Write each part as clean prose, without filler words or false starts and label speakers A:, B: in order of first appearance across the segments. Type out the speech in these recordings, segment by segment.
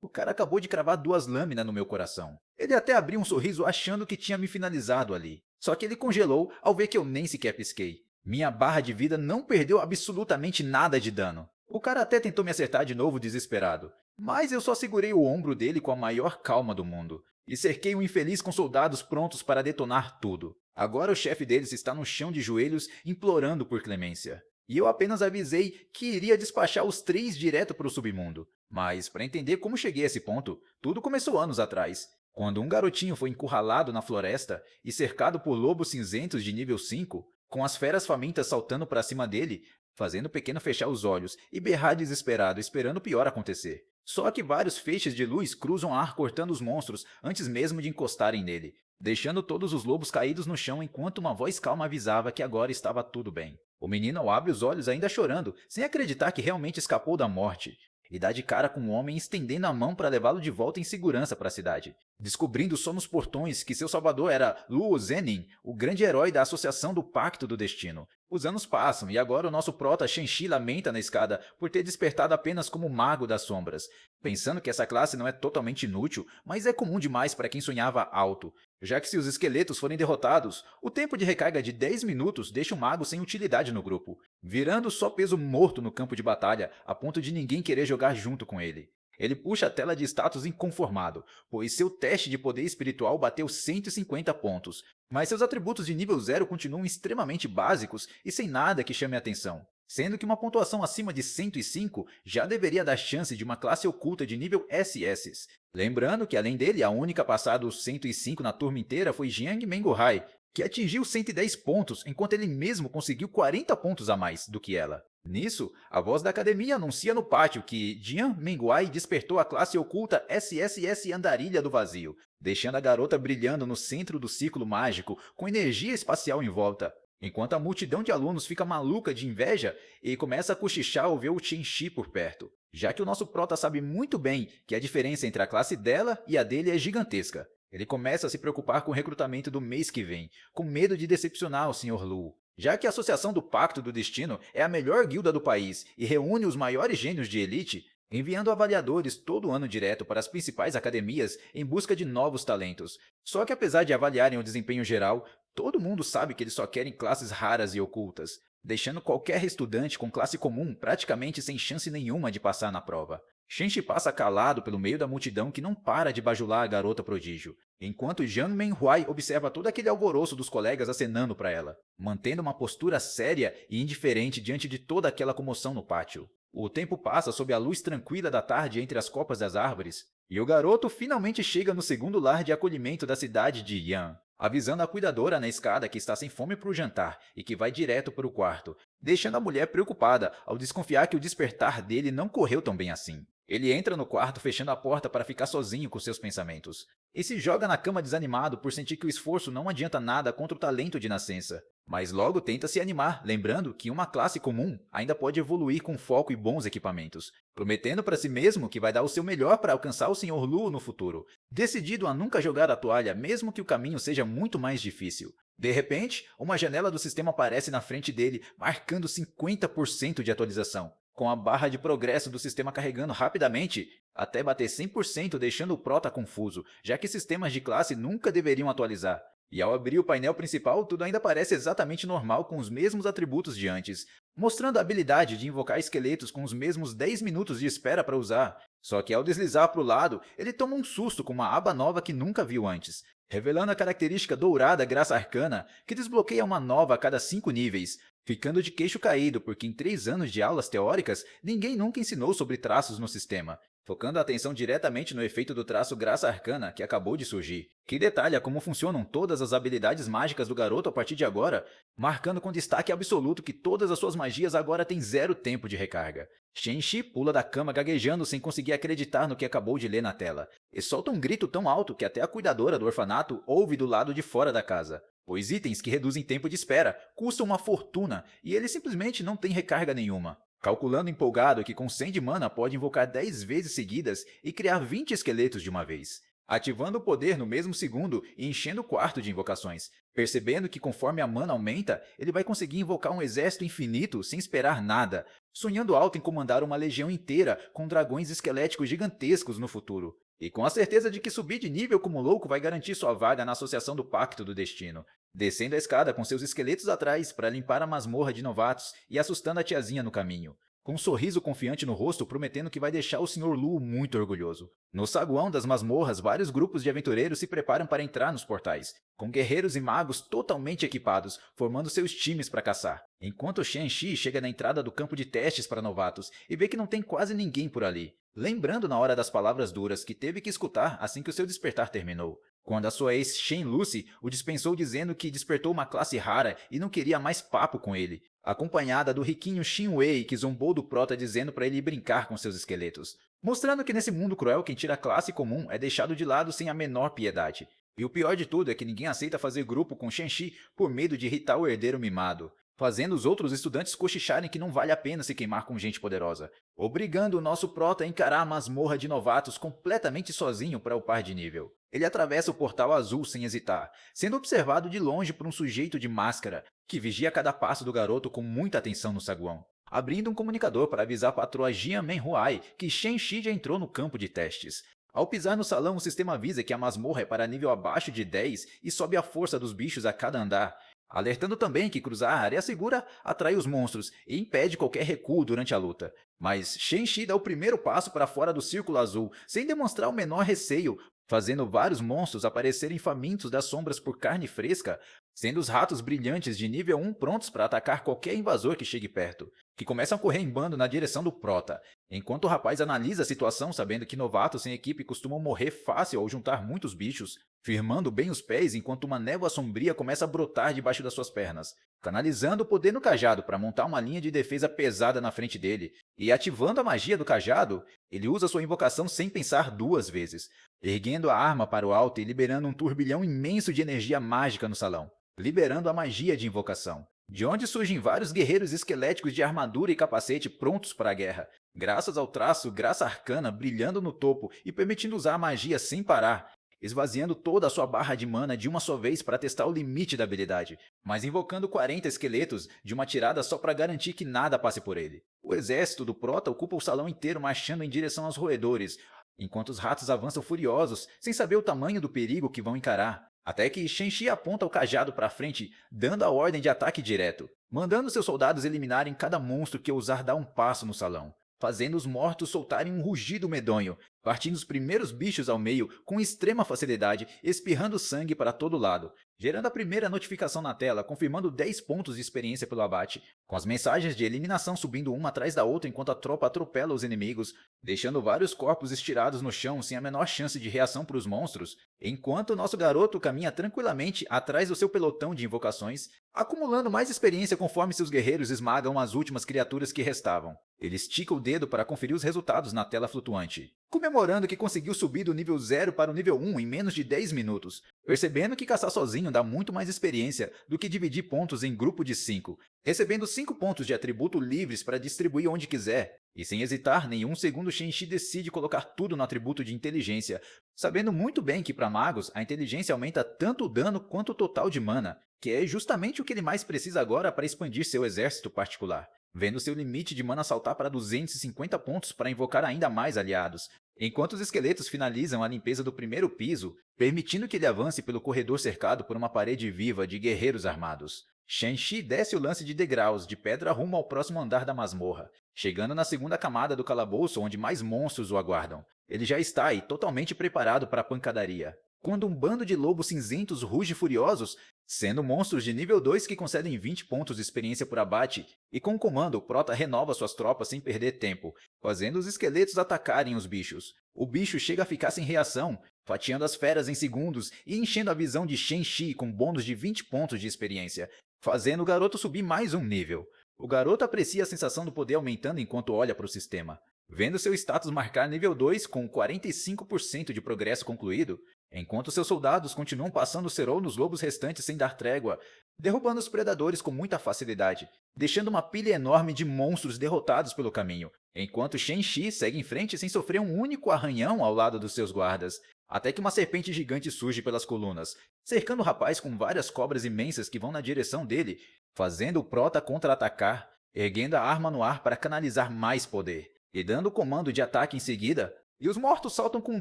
A: O cara acabou de cravar 2 lâminas no meu coração. Ele até abriu um sorriso achando que tinha me finalizado ali. Só que ele congelou ao ver que eu nem sequer pisquei. Minha barra de vida não perdeu absolutamente nada de dano. O cara até tentou me acertar de novo desesperado. Mas eu só segurei o ombro dele com a maior calma do mundo. E cerquei o infeliz com soldados prontos para detonar tudo. Agora o chefe deles está no chão de joelhos implorando por clemência. E eu apenas avisei que iria despachar os 3 direto para o submundo. Mas, para entender como cheguei a esse ponto, tudo começou anos atrás, quando um garotinho foi encurralado na floresta e cercado por lobos cinzentos de nível 5, com as feras famintas saltando para cima dele, fazendo o pequeno fechar os olhos e berrar desesperado, esperando o pior acontecer. Só que vários feixes de luz cruzam ar cortando os monstros antes mesmo de encostarem nele, deixando todos os lobos caídos no chão enquanto uma voz calma avisava que agora estava tudo bem. O menino abre os olhos ainda chorando, sem acreditar que realmente escapou da morte, e dá de cara com um homem estendendo a mão para levá-lo de volta em segurança para a cidade. Descobrindo só nos portões que seu salvador era Luo Zenin, o grande herói da Associação do Pacto do Destino. Os anos passam e agora o nosso prota Shenxi lamenta na escada por ter despertado apenas como mago das sombras, pensando que essa classe não é totalmente inútil, mas é comum demais para quem sonhava alto, já que se os esqueletos forem derrotados, o tempo de recarga de 10 minutos deixa o mago sem utilidade no grupo, virando só peso morto no campo de batalha a ponto de ninguém querer jogar junto com ele. Ele puxa a tela de status inconformado, pois seu teste de poder espiritual bateu 150 pontos, mas seus atributos de nível 0 continuam extremamente básicos e sem nada que chame a atenção, sendo que uma pontuação acima de 105 já deveria dar chance de uma classe oculta de nível SS. Lembrando que além dele, a única a passar dos 105 na turma inteira foi Jiang Menguhai, que atingiu 110 pontos, enquanto ele mesmo conseguiu 40 pontos a mais do que ela. Nisso, a voz da academia anuncia no pátio que Jian Menguai despertou a classe oculta SSS Andarilha do Vazio, deixando a garota brilhando no centro do círculo mágico com energia espacial em volta. Enquanto a multidão de alunos fica maluca de inveja e começa a cochichar ao ver o Shenxi por perto, já que o nosso prota sabe muito bem que a diferença entre a classe dela e a dele é gigantesca. Ele começa a se preocupar com o recrutamento do mês que vem, com medo de decepcionar o Sr. Lu, já que a Associação do Pacto do Destino é a melhor guilda do país e reúne os maiores gênios de elite, enviando avaliadores todo ano direto para as principais academias em busca de novos talentos. Só que apesar de avaliarem o desempenho geral, todo mundo sabe que eles só querem classes raras e ocultas, deixando qualquer estudante com classe comum praticamente sem chance nenhuma de passar na prova. Shenchi passa calado pelo meio da multidão que não para de bajular a garota prodígio, enquanto Jiang Menhuai observa todo aquele alvoroço dos colegas acenando para ela, mantendo uma postura séria e indiferente diante de toda aquela comoção no pátio. O tempo passa sob a luz tranquila da tarde entre as copas das árvores, e o garoto finalmente chega no segundo lar de acolhimento da cidade de Yan, avisando a cuidadora na escada que está sem fome para o jantar e que vai direto para o quarto, deixando a mulher preocupada ao desconfiar que o despertar dele não correu tão bem assim. Ele entra no quarto fechando a porta para ficar sozinho com seus pensamentos, e se joga na cama desanimado por sentir que o esforço não adianta nada contra o talento de nascença. Mas logo tenta se animar, lembrando que uma classe comum ainda pode evoluir com foco e bons equipamentos, prometendo para si mesmo que vai dar o seu melhor para alcançar o Sr. Lu no futuro, decidido a nunca jogar a toalha mesmo que o caminho seja muito mais difícil. De repente, uma janela do sistema aparece na frente dele, marcando 50% de atualização, com a barra de progresso do sistema carregando rapidamente até bater 100%, deixando o prota confuso, já que sistemas de classe nunca deveriam atualizar. E ao abrir o painel principal, tudo ainda parece exatamente normal com os mesmos atributos de antes, mostrando a habilidade de invocar esqueletos com os mesmos 10 minutos de espera para usar. Só que ao deslizar para o lado, ele toma um susto com uma aba nova que nunca viu antes, revelando a característica dourada Graça Arcana, que desbloqueia uma nova a cada 5 níveis, ficando de queixo caído porque em 3 anos de aulas teóricas, ninguém nunca ensinou sobre traços no sistema, focando a atenção diretamente no efeito do traço Graça Arcana que acabou de surgir, que detalha como funcionam todas as habilidades mágicas do garoto a partir de agora, marcando com destaque absoluto que todas as suas magias agora têm 0 tempo de recarga. Shenxi pula da cama gaguejando sem conseguir acreditar no que acabou de ler na tela, e solta um grito tão alto que até a cuidadora do orfanato ouve do lado de fora da casa, pois itens que reduzem tempo de espera custam uma fortuna e ele simplesmente não tem recarga nenhuma. Calculando empolgado que com 100 de mana pode invocar 10 vezes seguidas e criar 20 esqueletos de uma vez. ativando o poder no mesmo segundo e enchendo o quarto de invocações, percebendo que conforme a mana aumenta, ele vai conseguir invocar um exército infinito sem esperar nada, sonhando alto em comandar uma legião inteira com dragões esqueléticos gigantescos no futuro. E com a certeza de que subir de nível como louco vai garantir sua vaga na Associação do Pacto do Destino. Descendo a escada com seus esqueletos atrás para limpar a masmorra de novatos e assustando a tiazinha no caminho. Com um sorriso confiante no rosto, prometendo que vai deixar o Sr. Lu muito orgulhoso. No saguão das masmorras, vários grupos de aventureiros se preparam para entrar nos portais, com guerreiros e magos totalmente equipados, formando seus times para caçar. Enquanto Shen-Shi chega na entrada do campo de testes para novatos e vê que não tem quase ninguém por ali, lembrando na hora das palavras duras que teve que escutar assim que o seu despertar terminou. Quando a sua ex Shen Lucy o dispensou dizendo que despertou uma classe rara e não queria mais papo com ele, acompanhada do riquinho Xin Wei que zombou do prota dizendo para ele ir brincar com seus esqueletos, mostrando que nesse mundo cruel quem tira a classe comum é deixado de lado sem a menor piedade. E o pior de tudo é que ninguém aceita fazer grupo com Shen-Shi por medo de irritar o herdeiro mimado, fazendo os outros estudantes cochicharem que não vale a pena se queimar com gente poderosa, obrigando o nosso prota a encarar a masmorra de novatos completamente sozinho para upar de nível. Ele atravessa o portal azul sem hesitar, sendo observado de longe por um sujeito de máscara, que vigia cada passo do garoto com muita atenção no saguão, abrindo um comunicador para avisar a patroa Jian Menhuai que Shen-Shi já entrou no campo de testes. Ao pisar no salão, o sistema avisa que a masmorra é para nível abaixo de 10 e sobe a força dos bichos a cada andar, alertando também que cruzar a área segura atrai os monstros e impede qualquer recuo durante a luta. Mas Shen-Shi dá o primeiro passo para fora do círculo azul, sem demonstrar o menor receio, fazendo vários monstros aparecerem famintos das sombras por carne fresca, sendo os ratos brilhantes de nível 1 prontos para atacar qualquer invasor que chegue perto, que começam a correr em bando na direção do prota, enquanto o rapaz analisa a situação sabendo que novatos sem equipe costumam morrer fácil ao juntar muitos bichos, firmando bem os pés enquanto uma névoa sombria começa a brotar debaixo das suas pernas, canalizando o poder no cajado para montar uma linha de defesa pesada na frente dele, e ativando a magia do cajado, ele usa sua invocação sem pensar duas vezes, erguendo a arma para o alto e liberando um turbilhão imenso de energia mágica no salão, liberando a magia de invocação, de onde surgem vários guerreiros esqueléticos de armadura e capacete prontos para a guerra, graças ao traço Graça Arcana brilhando no topo e permitindo usar a magia sem parar, esvaziando toda a sua barra de mana de uma só vez para testar o limite da habilidade, mas invocando 40 esqueletos de uma tirada só para garantir que nada passe por ele. O exército do Prota ocupa o salão inteiro marchando em direção aos roedores, enquanto os ratos avançam furiosos, sem saber o tamanho do perigo que vão encarar, até que Shen-Shi aponta o cajado para frente, dando a ordem de ataque direto, mandando seus soldados eliminarem cada monstro que ousar dar um passo no salão, fazendo os mortos soltarem um rugido medonho, partindo os primeiros bichos ao meio com extrema facilidade, espirrando sangue para todo lado, gerando a primeira notificação na tela, confirmando 10 pontos de experiência pelo abate, com as mensagens de eliminação subindo uma atrás da outra enquanto a tropa atropela os inimigos, deixando vários corpos estirados no chão sem a menor chance de reação para os monstros, enquanto o nosso garoto caminha tranquilamente atrás do seu pelotão de invocações, acumulando mais experiência conforme seus guerreiros esmagam as últimas criaturas que restavam. Ele estica o dedo para conferir os resultados na tela flutuante, comemorando que conseguiu subir do nível 0 para o nível 1 em menos de 10 minutos, percebendo que caçar sozinho dá muito mais experiência do que dividir pontos em grupo de 5, recebendo 5 pontos de atributo livres para distribuir onde quiser, e sem hesitar nenhum segundo Shen-Shi decide colocar tudo no atributo de inteligência, sabendo muito bem que para magos a inteligência aumenta tanto o dano quanto o total de mana, que é justamente o que ele mais precisa agora para expandir seu exército particular, vendo seu limite de mana saltar para 250 pontos para invocar ainda mais aliados, enquanto os esqueletos finalizam a limpeza do primeiro piso, permitindo que ele avance pelo corredor cercado por uma parede viva de guerreiros armados. Shen-Shi desce o lance de degraus de pedra rumo ao próximo andar da masmorra, chegando na segunda camada do calabouço onde mais monstros o aguardam. Ele já está aí totalmente preparado para a pancadaria, quando um bando de lobos cinzentos ruge furiosos, sendo monstros de nível 2 que concedem 20 pontos de experiência por abate, e com o comando o Prota renova suas tropas sem perder tempo, fazendo os esqueletos atacarem os bichos. O bicho chega a ficar sem reação, fatiando as feras em segundos e enchendo a visão de Shen-Shi com bônus de 20 pontos de experiência, fazendo o garoto subir mais um nível. O garoto aprecia a sensação do poder aumentando enquanto olha para o sistema, vendo seu status marcar nível 2 com 45% de progresso concluído, enquanto seus soldados continuam passando o cerol nos lobos restantes sem dar trégua, derrubando os predadores com muita facilidade, deixando uma pilha enorme de monstros derrotados pelo caminho, enquanto Shen-Chi segue em frente sem sofrer um único arranhão ao lado dos seus guardas, até que uma serpente gigante surge pelas colunas, cercando o rapaz com várias cobras imensas que vão na direção dele, fazendo o Prota contra-atacar, erguendo a arma no ar para canalizar mais poder, e dando o comando de ataque em seguida, e os mortos saltam com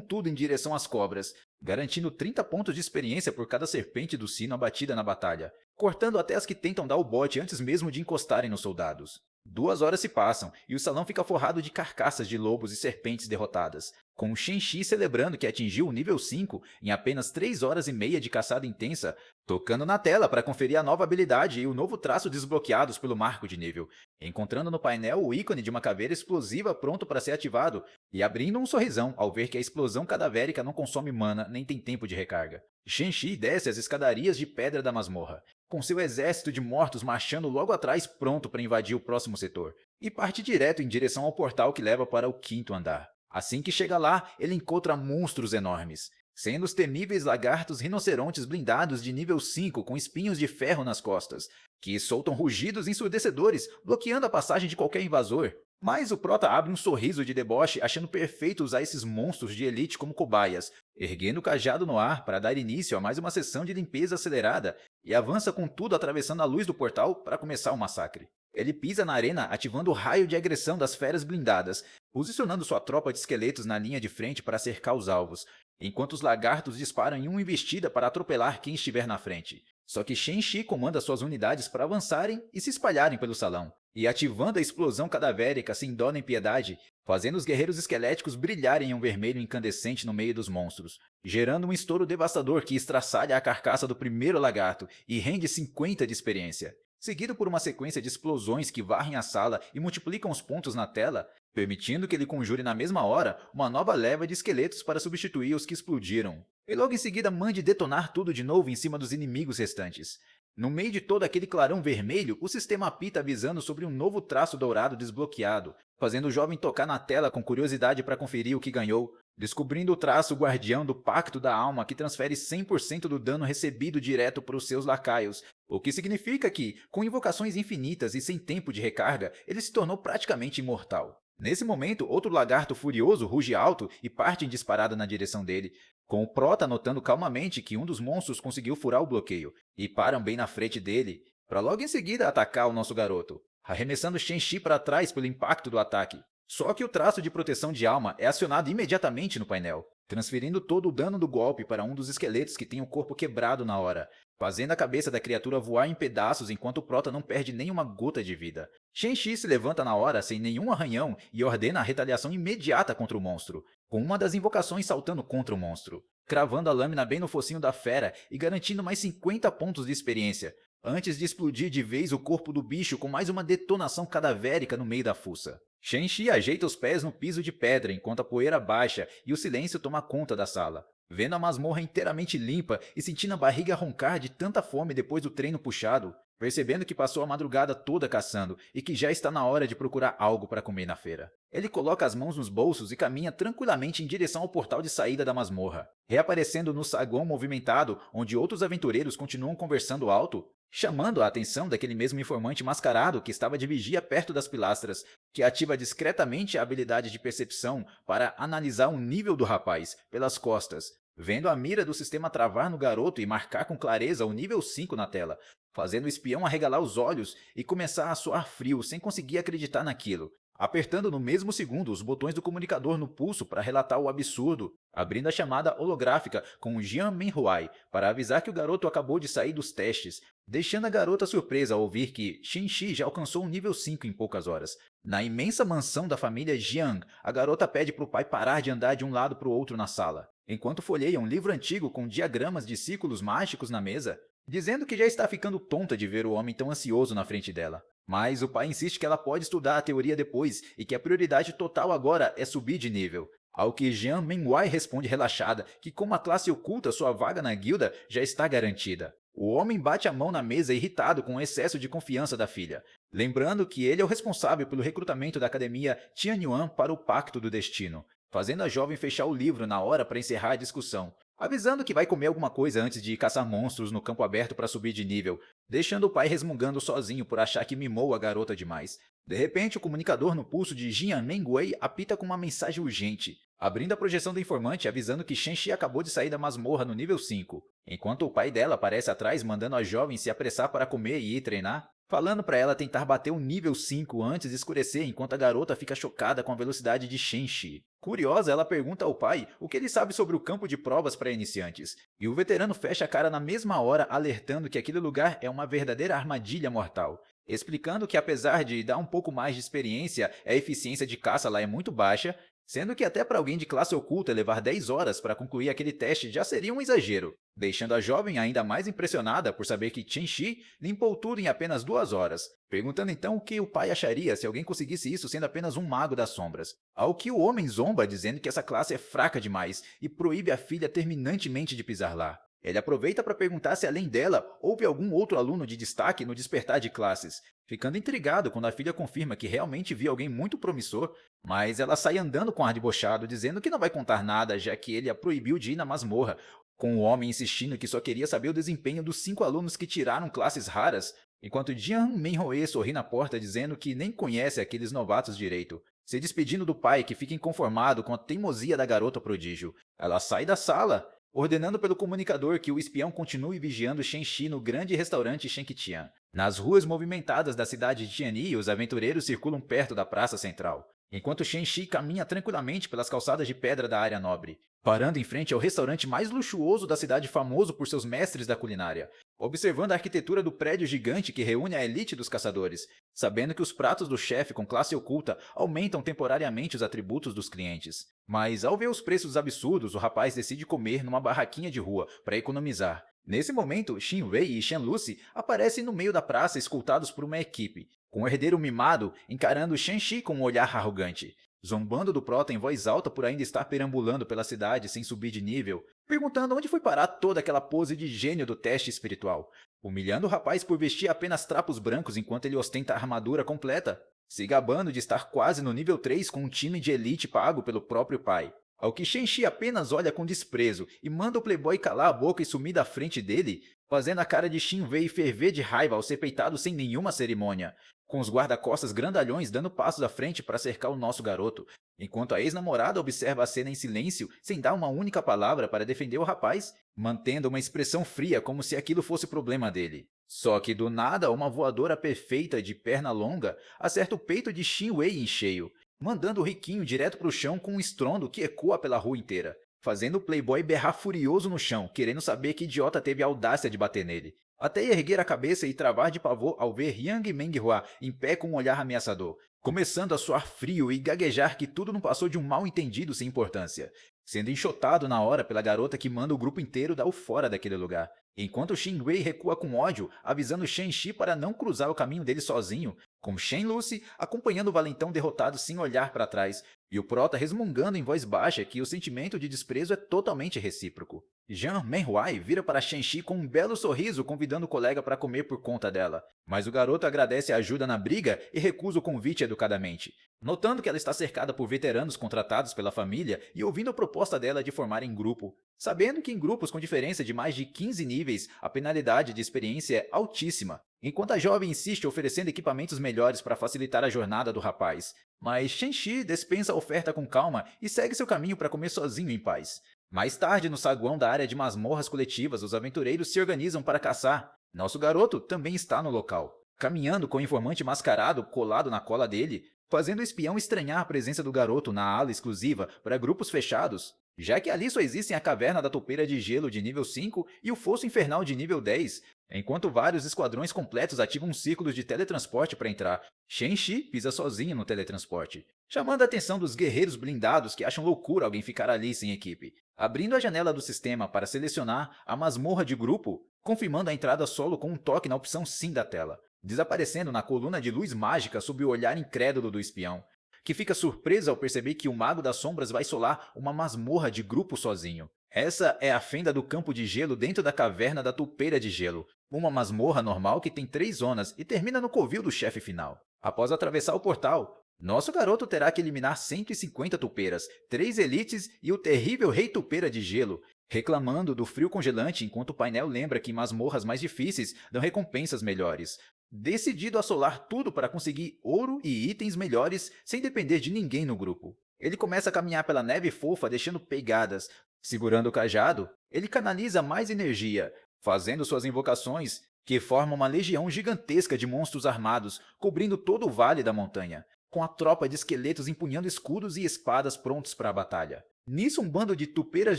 A: tudo em direção às cobras, garantindo 30 pontos de experiência por cada serpente do sino abatida na batalha, cortando até as que tentam dar o bote antes mesmo de encostarem nos soldados. 2 horas se passam e o salão fica forrado de carcaças de lobos e serpentes derrotadas, com Shen-Chi celebrando que atingiu o nível 5 em apenas 3 horas e meia de caçada intensa, tocando na tela para conferir a nova habilidade e o novo traço desbloqueados pelo marco de nível, encontrando no painel o ícone de uma caveira explosiva pronto para ser ativado e abrindo um sorrisão ao ver que a explosão cadavérica não consome mana nem tem tempo de recarga. Shen-Chi desce as escadarias de pedra da masmorra, com seu exército de mortos marchando logo atrás pronto para invadir o próximo setor, e parte direto em direção ao portal que leva para o 5º andar. Assim que chega lá, ele encontra monstros enormes, sendo os temíveis lagartos rinocerontes blindados de nível 5 com espinhos de ferro nas costas, que soltam rugidos ensurdecedores, bloqueando a passagem de qualquer invasor. Mas o Prota abre um sorriso de deboche, achando perfeito usar esses monstros de elite como cobaias, erguendo o cajado no ar para dar início a mais uma sessão de limpeza acelerada, e avança com tudo atravessando a luz do portal para começar o massacre. Ele pisa na arena, ativando o raio de agressão das feras blindadas, posicionando sua tropa de esqueletos na linha de frente para cercar os alvos, enquanto os lagartos disparam em uma investida para atropelar quem estiver na frente. Só que Shen-Chi comanda suas unidades para avançarem e se espalharem pelo salão, e ativando a explosão cadavérica sem dó nem piedade, fazendo os guerreiros esqueléticos brilharem em um vermelho incandescente no meio dos monstros, gerando um estouro devastador que estraçalha a carcaça do primeiro lagarto e rende 50 de experiência. Seguido por uma sequência de explosões que varrem a sala e multiplicam os pontos na tela, permitindo que ele conjure na mesma hora uma nova leva de esqueletos para substituir os que explodiram. E logo em seguida mande detonar tudo de novo em cima dos inimigos restantes. No meio de todo aquele clarão vermelho, o sistema apita avisando sobre um novo traço dourado desbloqueado, fazendo o jovem tocar na tela com curiosidade para conferir o que ganhou, descobrindo o traço guardião do Pacto da Alma que transfere 100% do dano recebido direto para os seus lacaios, o que significa que, com invocações infinitas e sem tempo de recarga, ele se tornou praticamente imortal. Nesse momento, outro lagarto furioso ruge alto e parte em disparada na direção dele, com o Prota notando calmamente que um dos monstros conseguiu furar o bloqueio, e param bem na frente dele, para logo em seguida atacar o nosso garoto, arremessando Shen-Chi para trás pelo impacto do ataque. Só que o traço de proteção de alma é acionado imediatamente no painel, transferindo todo o dano do golpe para um dos esqueletos que tem o corpo quebrado na hora, fazendo a cabeça da criatura voar em pedaços enquanto o Prota não perde nenhuma gota de vida. Shen-Chi se levanta na hora sem nenhum arranhão e ordena a retaliação imediata contra o monstro, com uma das invocações saltando contra o monstro, cravando a lâmina bem no focinho da fera e garantindo mais 50 pontos de experiência, antes de explodir de vez o corpo do bicho com mais uma detonação cadavérica no meio da fuça. Shen-Chi ajeita os pés no piso de pedra enquanto a poeira baixa e o silêncio toma conta da sala. Vendo a masmorra inteiramente limpa e sentindo a barriga roncar de tanta fome depois do treino puxado, percebendo que passou a madrugada toda caçando e que já está na hora de procurar algo para comer na feira. Ele coloca as mãos nos bolsos e caminha tranquilamente em direção ao portal de saída da masmorra, reaparecendo no saguão movimentado onde outros aventureiros continuam conversando alto, chamando a atenção daquele mesmo informante mascarado que estava de vigia perto das pilastras, que ativa discretamente a habilidade de percepção para analisar o nível do rapaz pelas costas, vendo a mira do sistema travar no garoto e marcar com clareza o nível 5 na tela, fazendo o espião arregalar os olhos e começar a suar frio sem conseguir acreditar naquilo, apertando no mesmo segundo os botões do comunicador no pulso para relatar o absurdo, abrindo a chamada holográfica com Jian Menhuai para avisar que o garoto acabou de sair dos testes, deixando a garota surpresa ao ouvir que Shen-Chi já alcançou um nível 5 em poucas horas. Na imensa mansão da família Jiang, a garota pede para o pai parar de andar de um lado para o outro na sala, enquanto folheia um livro antigo com diagramas de círculos mágicos na mesa, dizendo que já está ficando tonta de ver o homem tão ansioso na frente dela. Mas o pai insiste que ela pode estudar a teoria depois e que a prioridade total agora é subir de nível. Ao que Jian Menwai responde relaxada que como a classe oculta sua vaga na guilda já está garantida. O homem bate a mão na mesa irritado com o excesso de confiança da filha, lembrando que ele é o responsável pelo recrutamento da academia Tianyuan para o Pacto do Destino, fazendo a jovem fechar o livro na hora para encerrar a discussão, avisando que vai comer alguma coisa antes de caçar monstros no campo aberto para subir de nível, deixando o pai resmungando sozinho por achar que mimou a garota demais. De repente, o comunicador no pulso de Jian Mengwei apita com uma mensagem urgente, abrindo a projeção do informante avisando que Shenxi acabou de sair da masmorra no nível 5, enquanto o pai dela aparece atrás mandando a jovem se apressar para comer e ir treinar, falando para ela tentar bater o nível 5 antes de escurecer enquanto a garota fica chocada com a velocidade de Shenxi. Curiosa, ela pergunta ao pai o que ele sabe sobre o campo de provas para iniciantes, e o veterano fecha a cara na mesma hora alertando que aquele lugar é uma verdadeira armadilha mortal, explicando que apesar de dar um pouco mais de experiência, a eficiência de caça lá é muito baixa, sendo que até para alguém de classe oculta levar 10 horas para concluir aquele teste já seria um exagero, deixando a jovem ainda mais impressionada por saber que Chen Shi limpou tudo em apenas 2 horas, perguntando então o que o pai acharia se alguém conseguisse isso sendo apenas um mago das sombras. Ao que o homem zomba dizendo que essa classe é fraca demais e proíbe a filha terminantemente de pisar lá. Ele aproveita para perguntar se além dela houve algum outro aluno de destaque no despertar de classes, ficando intrigado quando a filha confirma que realmente viu alguém muito promissor, mas ela sai andando com ar debochado, dizendo que não vai contar nada já que ele a proibiu de ir na masmorra, com o homem insistindo que só queria saber o desempenho dos 5 alunos que tiraram classes raras, enquanto Jian Menhoe sorri na porta dizendo que nem conhece aqueles novatos direito, se despedindo do pai que fica inconformado com a teimosia da garota prodígio. Ela sai da sala, ordenando pelo comunicador que o espião continue vigiando Shenxi no grande restaurante Shengqian. Nas ruas movimentadas da cidade de Tianyi, os aventureiros circulam perto da praça central, enquanto Shenxi caminha tranquilamente pelas calçadas de pedra da área nobre, parando em frente ao restaurante mais luxuoso da cidade famoso por seus mestres da culinária, observando a arquitetura do prédio gigante que reúne a elite dos caçadores, sabendo que os pratos do chefe com classe oculta aumentam temporariamente os atributos dos clientes. Mas ao ver os preços absurdos, o rapaz decide comer numa barraquinha de rua para economizar. Nesse momento, Xin Wei e Shen Lucy aparecem no meio da praça escoltados por uma equipe, com o herdeiro mimado encarando Shenxi com um olhar arrogante, zombando do prota em voz alta por ainda estar perambulando pela cidade sem subir de nível, perguntando onde foi parar toda aquela pose de gênio do teste espiritual, humilhando o rapaz por vestir apenas trapos brancos enquanto ele ostenta a armadura completa, se gabando de estar quase no nível 3 com um time de elite pago pelo próprio pai. Ao que Shenxi apenas olha com desprezo e manda o playboy calar a boca e sumir da frente dele, fazendo a cara de Xin Wei ferver de raiva ao ser peitado sem nenhuma cerimônia, com os guarda-costas grandalhões dando passos à frente para cercar o nosso garoto, enquanto a ex-namorada observa a cena em silêncio sem dar uma única palavra para defender o rapaz, mantendo uma expressão fria como se aquilo fosse problema dele. Só que do nada, uma voadora perfeita de perna longa acerta o peito de Xin Wei em cheio, mandando o riquinho direto para o chão com um estrondo que ecoa pela rua inteira, fazendo o playboy berrar furioso no chão, querendo saber que idiota teve a audácia de bater nele, até erguer a cabeça e travar de pavor ao ver Yang Menghua em pé com um olhar ameaçador, começando a suar frio e gaguejar que tudo não passou de um mal-entendido sem importância, sendo enxotado na hora pela garota que manda o grupo inteiro dar o fora daquele lugar, enquanto Xin Wei recua com ódio, avisando Shenxi para não cruzar o caminho dele sozinho, com Shen Lucy acompanhando o valentão derrotado sem olhar para trás, e o prota resmungando em voz baixa que o sentimento de desprezo é totalmente recíproco. Jian Menhuai vira para Shenxi com um belo sorriso convidando o colega para comer por conta dela, mas o garoto agradece a ajuda na briga e recusa o convite educadamente, notando que ela está cercada por veteranos contratados pela família e ouvindo a proposta dela de formar em grupo, sabendo que em grupos com diferença de mais de 15 níveis a penalidade de experiência é altíssima, enquanto a jovem insiste oferecendo equipamentos melhores para facilitar a jornada do rapaz. Mas Shenxi dispensa a oferta com calma e segue seu caminho para comer sozinho em paz. Mais tarde, no saguão da área de masmorras coletivas, os aventureiros se organizam para caçar. Nosso garoto também está no local, caminhando com o informante mascarado colado na cola dele, fazendo o espião estranhar a presença do garoto na ala exclusiva para grupos fechados, já que ali só existem a caverna da toupeira de gelo de nível 5 e o fosso infernal de nível 10, enquanto vários esquadrões completos ativam círculos de teletransporte para entrar. Shenxi pisa sozinho no teletransporte, chamando a atenção dos guerreiros blindados que acham loucura alguém ficar ali sem equipe, abrindo a janela do sistema para selecionar a masmorra de grupo, confirmando a entrada solo com um toque na opção sim da tela, desaparecendo na coluna de luz mágica sob o olhar incrédulo do espião, que fica surpreso ao perceber que o Mago das Sombras vai solar uma masmorra de grupo sozinho. Essa é a fenda do campo de gelo dentro da caverna da toupeira de gelo, uma masmorra normal que tem 3 zonas e termina no covil do chefe final. Após atravessar o portal, Nosso garoto terá que eliminar 150 tupeiras, 3 elites e o terrível Rei Tupeira de Gelo, reclamando do frio congelante enquanto o painel lembra que masmorras mais difíceis dão recompensas melhores. Decidido a solar tudo para conseguir ouro e itens melhores sem depender de ninguém no grupo. Ele começa a caminhar pela neve fofa deixando pegadas. Segurando o cajado, ele canaliza mais energia, fazendo suas invocações, que formam uma legião gigantesca de monstros armados, cobrindo todo o vale da montanha, com a tropa de esqueletos empunhando escudos e espadas prontos para a batalha. Nisso, um bando de tupeiras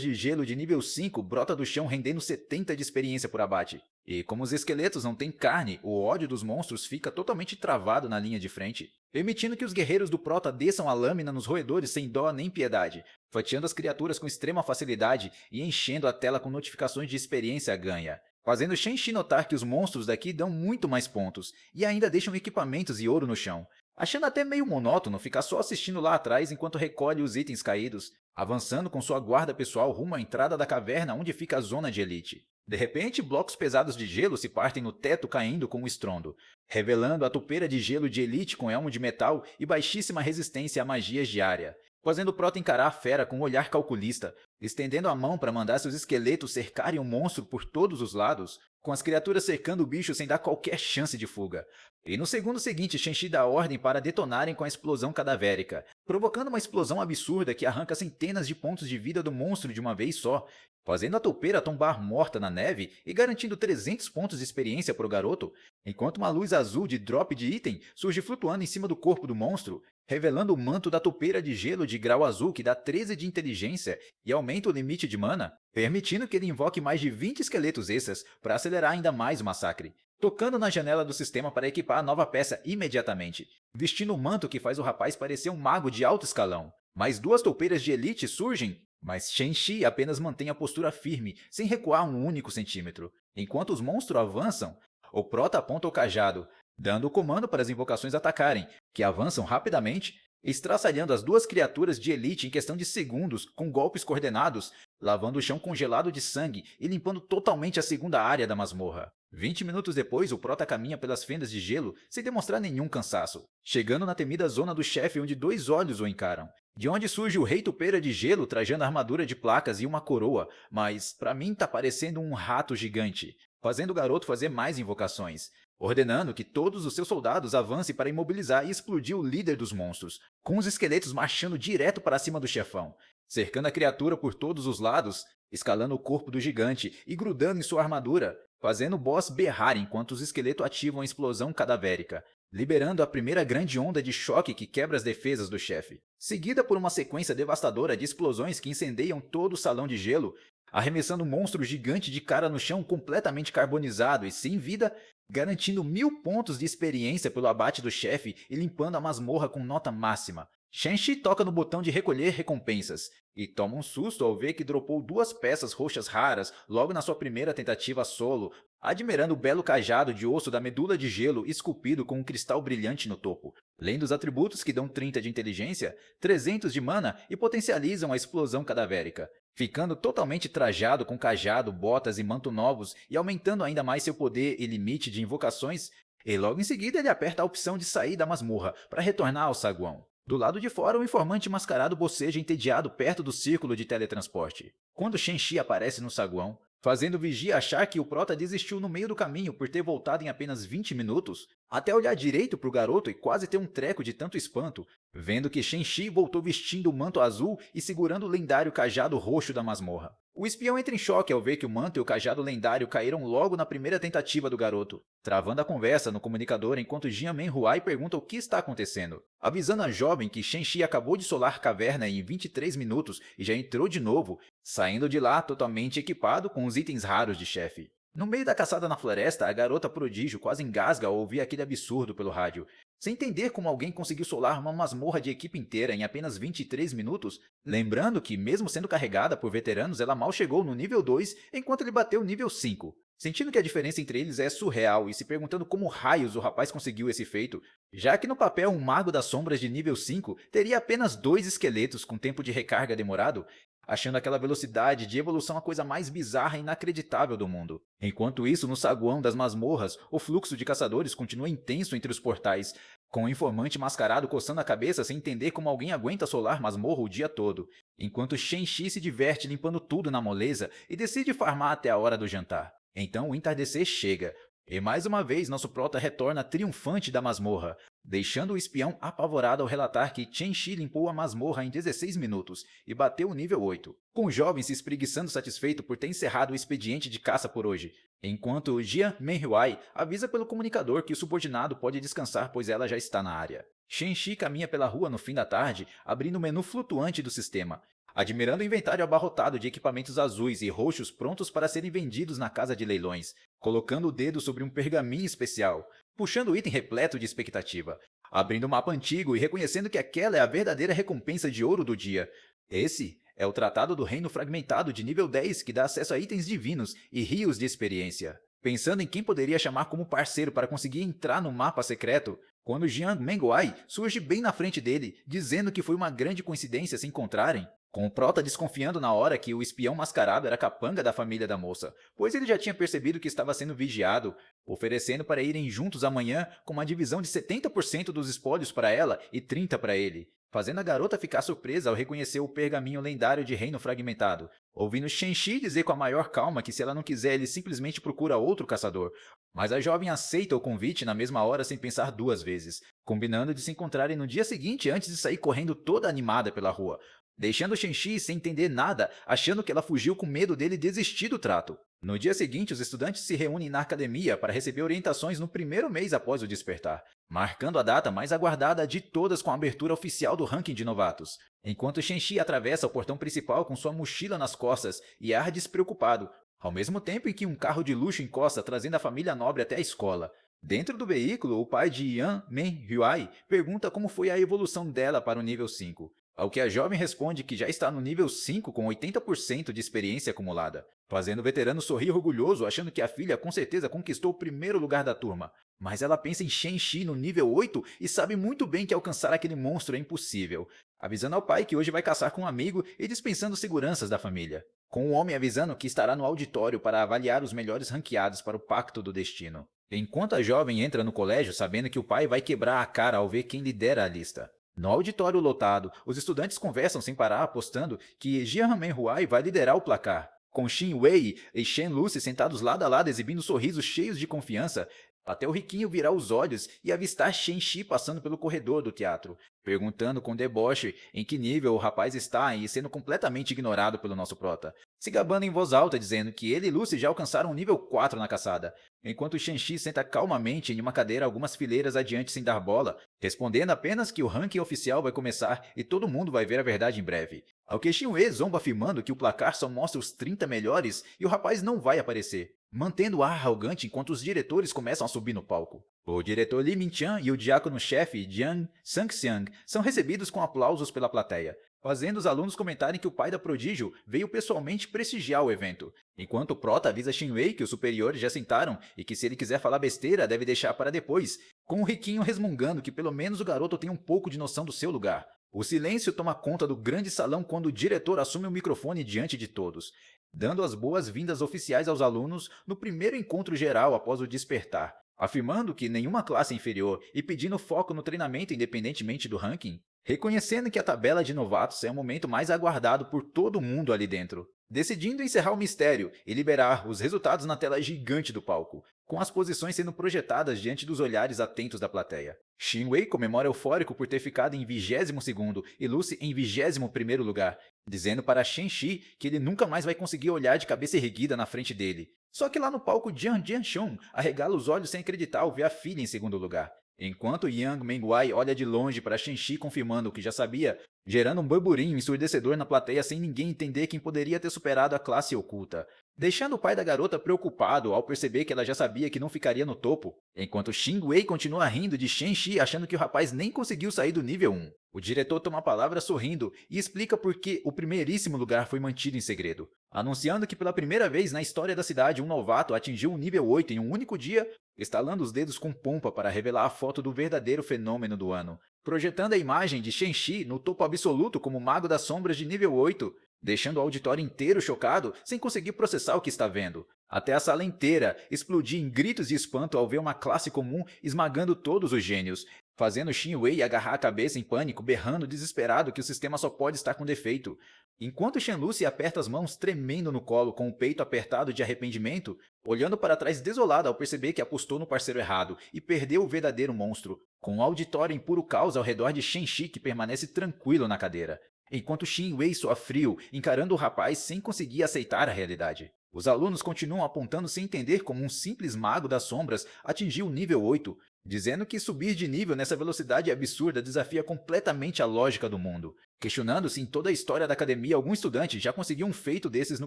A: de gelo de nível 5 brota do chão rendendo 70 de experiência por abate. E como os esqueletos não têm carne, o ódio dos monstros fica totalmente travado na linha de frente, permitindo que os guerreiros do Prota desçam a lâmina nos roedores sem dó nem piedade, fatiando as criaturas com extrema facilidade e enchendo a tela com notificações de experiência ganha, fazendo Shenxi notar que os monstros daqui dão muito mais pontos e ainda deixam equipamentos e ouro no chão, achando até meio monótono ficar só assistindo lá atrás enquanto recolhe os itens caídos, avançando com sua guarda pessoal rumo à entrada da caverna onde fica a zona de elite. De repente, blocos pesados de gelo se partem no teto caindo com um estrondo, revelando a tupeira de gelo de elite com elmo de metal e baixíssima resistência a magias de área, fazendo o Prota encarar a fera com um olhar calculista, estendendo a mão para mandar seus esqueletos cercarem o monstro por todos os lados, com as criaturas cercando o bicho sem dar qualquer chance de fuga. E no segundo seguinte, Shenxi dá ordem para detonarem com a explosão cadavérica, provocando uma explosão absurda que arranca centenas de pontos de vida do monstro de uma vez só, fazendo a toupeira tombar morta na neve e garantindo 300 pontos de experiência para o garoto, enquanto uma luz azul de drop de item surge flutuando em cima do corpo do monstro, revelando o manto da toupeira de gelo de grau azul que dá 13 de inteligência e aumenta o limite de mana, permitindo que ele invoque mais de 20 esqueletos extras para acelerar ainda mais o massacre, tocando na janela do sistema para equipar a nova peça imediatamente, vestindo um manto que faz o rapaz parecer um mago de alto escalão. Mais duas toupeiras de elite surgem, mas Shenxi apenas mantém a postura firme, sem recuar um único centímetro. Enquanto os monstros avançam, o Prota aponta o cajado, dando o comando para as invocações atacarem, que avançam rapidamente, estraçalhando as duas criaturas de elite em questão de segundos com golpes coordenados, lavando o chão congelado de sangue e limpando totalmente a segunda área da masmorra. 20 minutos depois, o Prota caminha pelas fendas de gelo sem demonstrar nenhum cansaço, chegando na temida zona do chefe onde dois olhos o encaram, de onde surge o Rei Tupeira de Gelo trajando armadura de placas e uma coroa, mas pra mim tá parecendo um rato gigante, fazendo o garoto fazer mais invocações, ordenando que todos os seus soldados avancem para imobilizar e explodir o líder dos monstros, com os esqueletos marchando direto para cima do chefão, cercando a criatura por todos os lados, escalando o corpo do gigante e grudando em sua armadura, fazendo o boss berrar enquanto os esqueletos ativam a explosão cadavérica, liberando a primeira grande onda de choque que quebra as defesas do chefe, seguida por uma sequência devastadora de explosões que incendeiam todo o salão de gelo, arremessando um monstro gigante de cara no chão completamente carbonizado e sem vida, garantindo 1000 pontos de experiência pelo abate do chefe e limpando a masmorra com nota máxima. Shenxi toca no botão de recolher recompensas, e toma um susto ao ver que dropou duas peças roxas raras logo na sua primeira tentativa solo, admirando o belo cajado de osso da medula de gelo esculpido com um cristal brilhante no topo, lendo os atributos que dão 30 de inteligência, 300 de mana e potencializam a explosão cadavérica, ficando totalmente trajado com cajado, botas e manto novos e aumentando ainda mais seu poder e limite de invocações, e logo em seguida ele aperta a opção de sair da masmorra para retornar ao saguão. Do lado de fora, o informante mascarado boceja entediado perto do círculo de teletransporte, quando Shenxi aparece no saguão, fazendo o vigia achar que o Prota desistiu no meio do caminho por ter voltado em apenas 20 minutos, até olhar direito para o garoto e quase ter um treco de tanto espanto, vendo que Shenxi voltou vestindo o manto azul e segurando o lendário cajado roxo da masmorra. O espião entra em choque ao ver que o manto e o cajado lendário caíram logo na primeira tentativa do garoto, travando a conversa no comunicador enquanto Jian Menhuai pergunta o que está acontecendo, avisando a jovem que Shenxi acabou de solar a caverna em 23 minutos e já entrou de novo, saindo de lá totalmente equipado com os itens raros de chefe. No meio da caçada na floresta, a garota prodígio quase engasga ao ouvir aquele absurdo pelo rádio. Sem entender como alguém conseguiu solar uma masmorra de equipe inteira em apenas 23 minutos, lembrando que, mesmo sendo carregada por veteranos, ela mal chegou no nível 2 enquanto ele bateu o nível 5. Sentindo que a diferença entre eles é surreal e se perguntando como raios o rapaz conseguiu esse feito, já que no papel um mago das sombras de nível 5 teria apenas 2 esqueletos com tempo de recarga demorado, achando aquela velocidade de evolução a coisa mais bizarra e inacreditável do mundo. Enquanto isso, no saguão das masmorras, o fluxo de caçadores continua intenso entre os portais, com o informante mascarado coçando a cabeça sem entender como alguém aguenta assolar masmorra o dia todo, enquanto Shen-Chi se diverte limpando tudo na moleza e decide farmar até a hora do jantar. Então o entardecer chega, e mais uma vez nosso prota retorna triunfante da masmorra, deixando o espião apavorado ao relatar que Shen-Chi limpou a masmorra em 16 minutos e bateu o nível 8, com o jovem se espreguiçando satisfeito por ter encerrado o expediente de caça por hoje, enquanto Jian Menhuai avisa pelo comunicador que o subordinado pode descansar pois ela já está na área. Shen-Chi caminha pela rua no fim da tarde, abrindo o menu flutuante do sistema, admirando o inventário abarrotado de equipamentos azuis e roxos prontos para serem vendidos na casa de leilões, colocando o dedo sobre um pergaminho especial, puxando o item repleto de expectativa, abrindo o mapa antigo e reconhecendo que aquela é a verdadeira recompensa de ouro do dia. Esse é o Tratado do Reino Fragmentado de nível 10 que dá acesso a itens divinos e rios de experiência. Pensando em quem poderia chamar como parceiro para conseguir entrar no mapa secreto, quando Jiang Menguai surge bem na frente dele, dizendo que foi uma grande coincidência se encontrarem, com o prota desconfiando na hora que o espião mascarado era capanga da família da moça, pois ele já tinha percebido que estava sendo vigiado, oferecendo para irem juntos amanhã com uma divisão de 70% dos espólios para ela e 30% para ele, fazendo a garota ficar surpresa ao reconhecer o pergaminho lendário de Reino Fragmentado, ouvindo Shen-Chi dizer com a maior calma que se ela não quiser ele simplesmente procura outro caçador, mas a jovem aceita o convite na mesma hora sem pensar duas vezes, combinando de se encontrarem no dia seguinte antes de sair correndo toda animada pela rua, deixando Shen-Chi sem entender nada, achando que ela fugiu com medo dele desistir do trato. No dia seguinte, os estudantes se reúnem na academia para receber orientações no primeiro mês após o despertar, marcando a data mais aguardada de todas com a abertura oficial do ranking de novatos, enquanto Shen-Chi atravessa o portão principal com sua mochila nas costas e ar despreocupado, ao mesmo tempo em que um carro de luxo encosta trazendo a família nobre até a escola. Dentro do veículo, o pai de Yan Men-Huai pergunta como foi a evolução dela para o nível 5. Ao que a jovem responde que já está no nível 5 com 80% de experiência acumulada, fazendo o veterano sorrir orgulhoso achando que a filha com certeza conquistou o primeiro lugar da turma. Mas ela pensa em Shen-Chi no nível 8 e sabe muito bem que alcançar aquele monstro é impossível, avisando ao pai que hoje vai caçar com um amigo e dispensando seguranças da família, com o homem avisando que estará no auditório para avaliar os melhores ranqueados para o Pacto do Destino. Enquanto a jovem entra no colégio sabendo que o pai vai quebrar a cara ao ver quem lidera a lista. No auditório lotado, os estudantes conversam sem parar apostando que Jian Menhuai vai liderar o placar, com Xin Wei e Shen Lucy sentados lado a lado exibindo sorrisos cheios de confiança, até o riquinho virar os olhos e avistar Shen-Chi passando pelo corredor do teatro, perguntando com deboche em que nível o rapaz está e sendo completamente ignorado pelo nosso prota, se gabando em voz alta dizendo que ele e Lucy já alcançaram o nível 4 na caçada, enquanto Shen-Chi senta calmamente em uma cadeira algumas fileiras adiante sem dar bola, respondendo apenas que o ranking oficial vai começar e todo mundo vai ver a verdade em breve. Ao que Shin-Wei zomba afirmando que o placar só mostra os 30 melhores e o rapaz não vai aparecer, mantendo o ar arrogante enquanto os diretores começam a subir no palco. O diretor Li Mingqian e o diácono-chefe Jiang Sangxiang são recebidos com aplausos pela plateia, fazendo os alunos comentarem que o pai da prodígio veio pessoalmente prestigiar o evento, enquanto o prota avisa Shin-Wei que os superiores já sentaram e que se ele quiser falar besteira deve deixar para depois, com o riquinho resmungando que pelo menos o garoto tem um pouco de noção do seu lugar. O silêncio toma conta do grande salão quando o diretor assume o microfone diante de todos, dando as boas-vindas oficiais aos alunos no primeiro encontro geral após o despertar, afirmando que nenhuma classe é inferior e pedindo foco no treinamento independentemente do ranking, reconhecendo que a tabela de novatos é o momento mais aguardado por todo mundo ali dentro, decidindo encerrar o mistério e liberar os resultados na tela gigante do palco, com as posições sendo projetadas diante dos olhares atentos da plateia. Shin-Wei comemora eufórico por ter ficado em 22º e Lucy em 21º lugar, dizendo para Shen-Chi que ele nunca mais vai conseguir olhar de cabeça erguida na frente dele. Só que lá no palco Jiang Jianshun arregala os olhos sem acreditar ao ver a filha em segundo lugar, enquanto Yang Menguai olha de longe para Shen-Chi confirmando o que já sabia, gerando um burburinho ensurdecedor na plateia sem ninguém entender quem poderia ter superado a classe oculta, deixando o pai da garota preocupado ao perceber que ela já sabia que não ficaria no topo, enquanto Xing-Wei continua rindo de Shen-Chi achando que o rapaz nem conseguiu sair do nível 1. O diretor toma a palavra sorrindo e explica por que o primeiríssimo lugar foi mantido em segredo, anunciando que pela primeira vez na história da cidade um novato atingiu o nível 8 em um único dia, estalando os dedos com pompa para revelar a foto do verdadeiro fenômeno do ano, projetando a imagem de Shen-Chi no topo absoluto como mago das sombras de nível 8, deixando o auditório inteiro chocado sem conseguir processar o que está vendo. Até a sala inteira explodir em gritos de espanto ao ver uma classe comum esmagando todos os gênios, fazendo Shin Wei agarrar a cabeça em pânico, berrando desesperado que o sistema só pode estar com defeito. Enquanto Shenlu aperta as mãos tremendo no colo com o peito apertado de arrependimento, olhando para trás desolada ao perceber que apostou no parceiro errado e perdeu o verdadeiro monstro, com o auditório em puro caos ao redor de Shenxi que permanece tranquilo na cadeira, enquanto Shin Wei soa frio, encarando o rapaz sem conseguir aceitar a realidade. Os alunos continuam apontando sem entender como um simples mago das sombras atingiu o nível 8, dizendo que subir de nível nessa velocidade absurda desafia completamente a lógica do mundo, questionando se em toda a história da academia algum estudante já conseguiu um feito desses no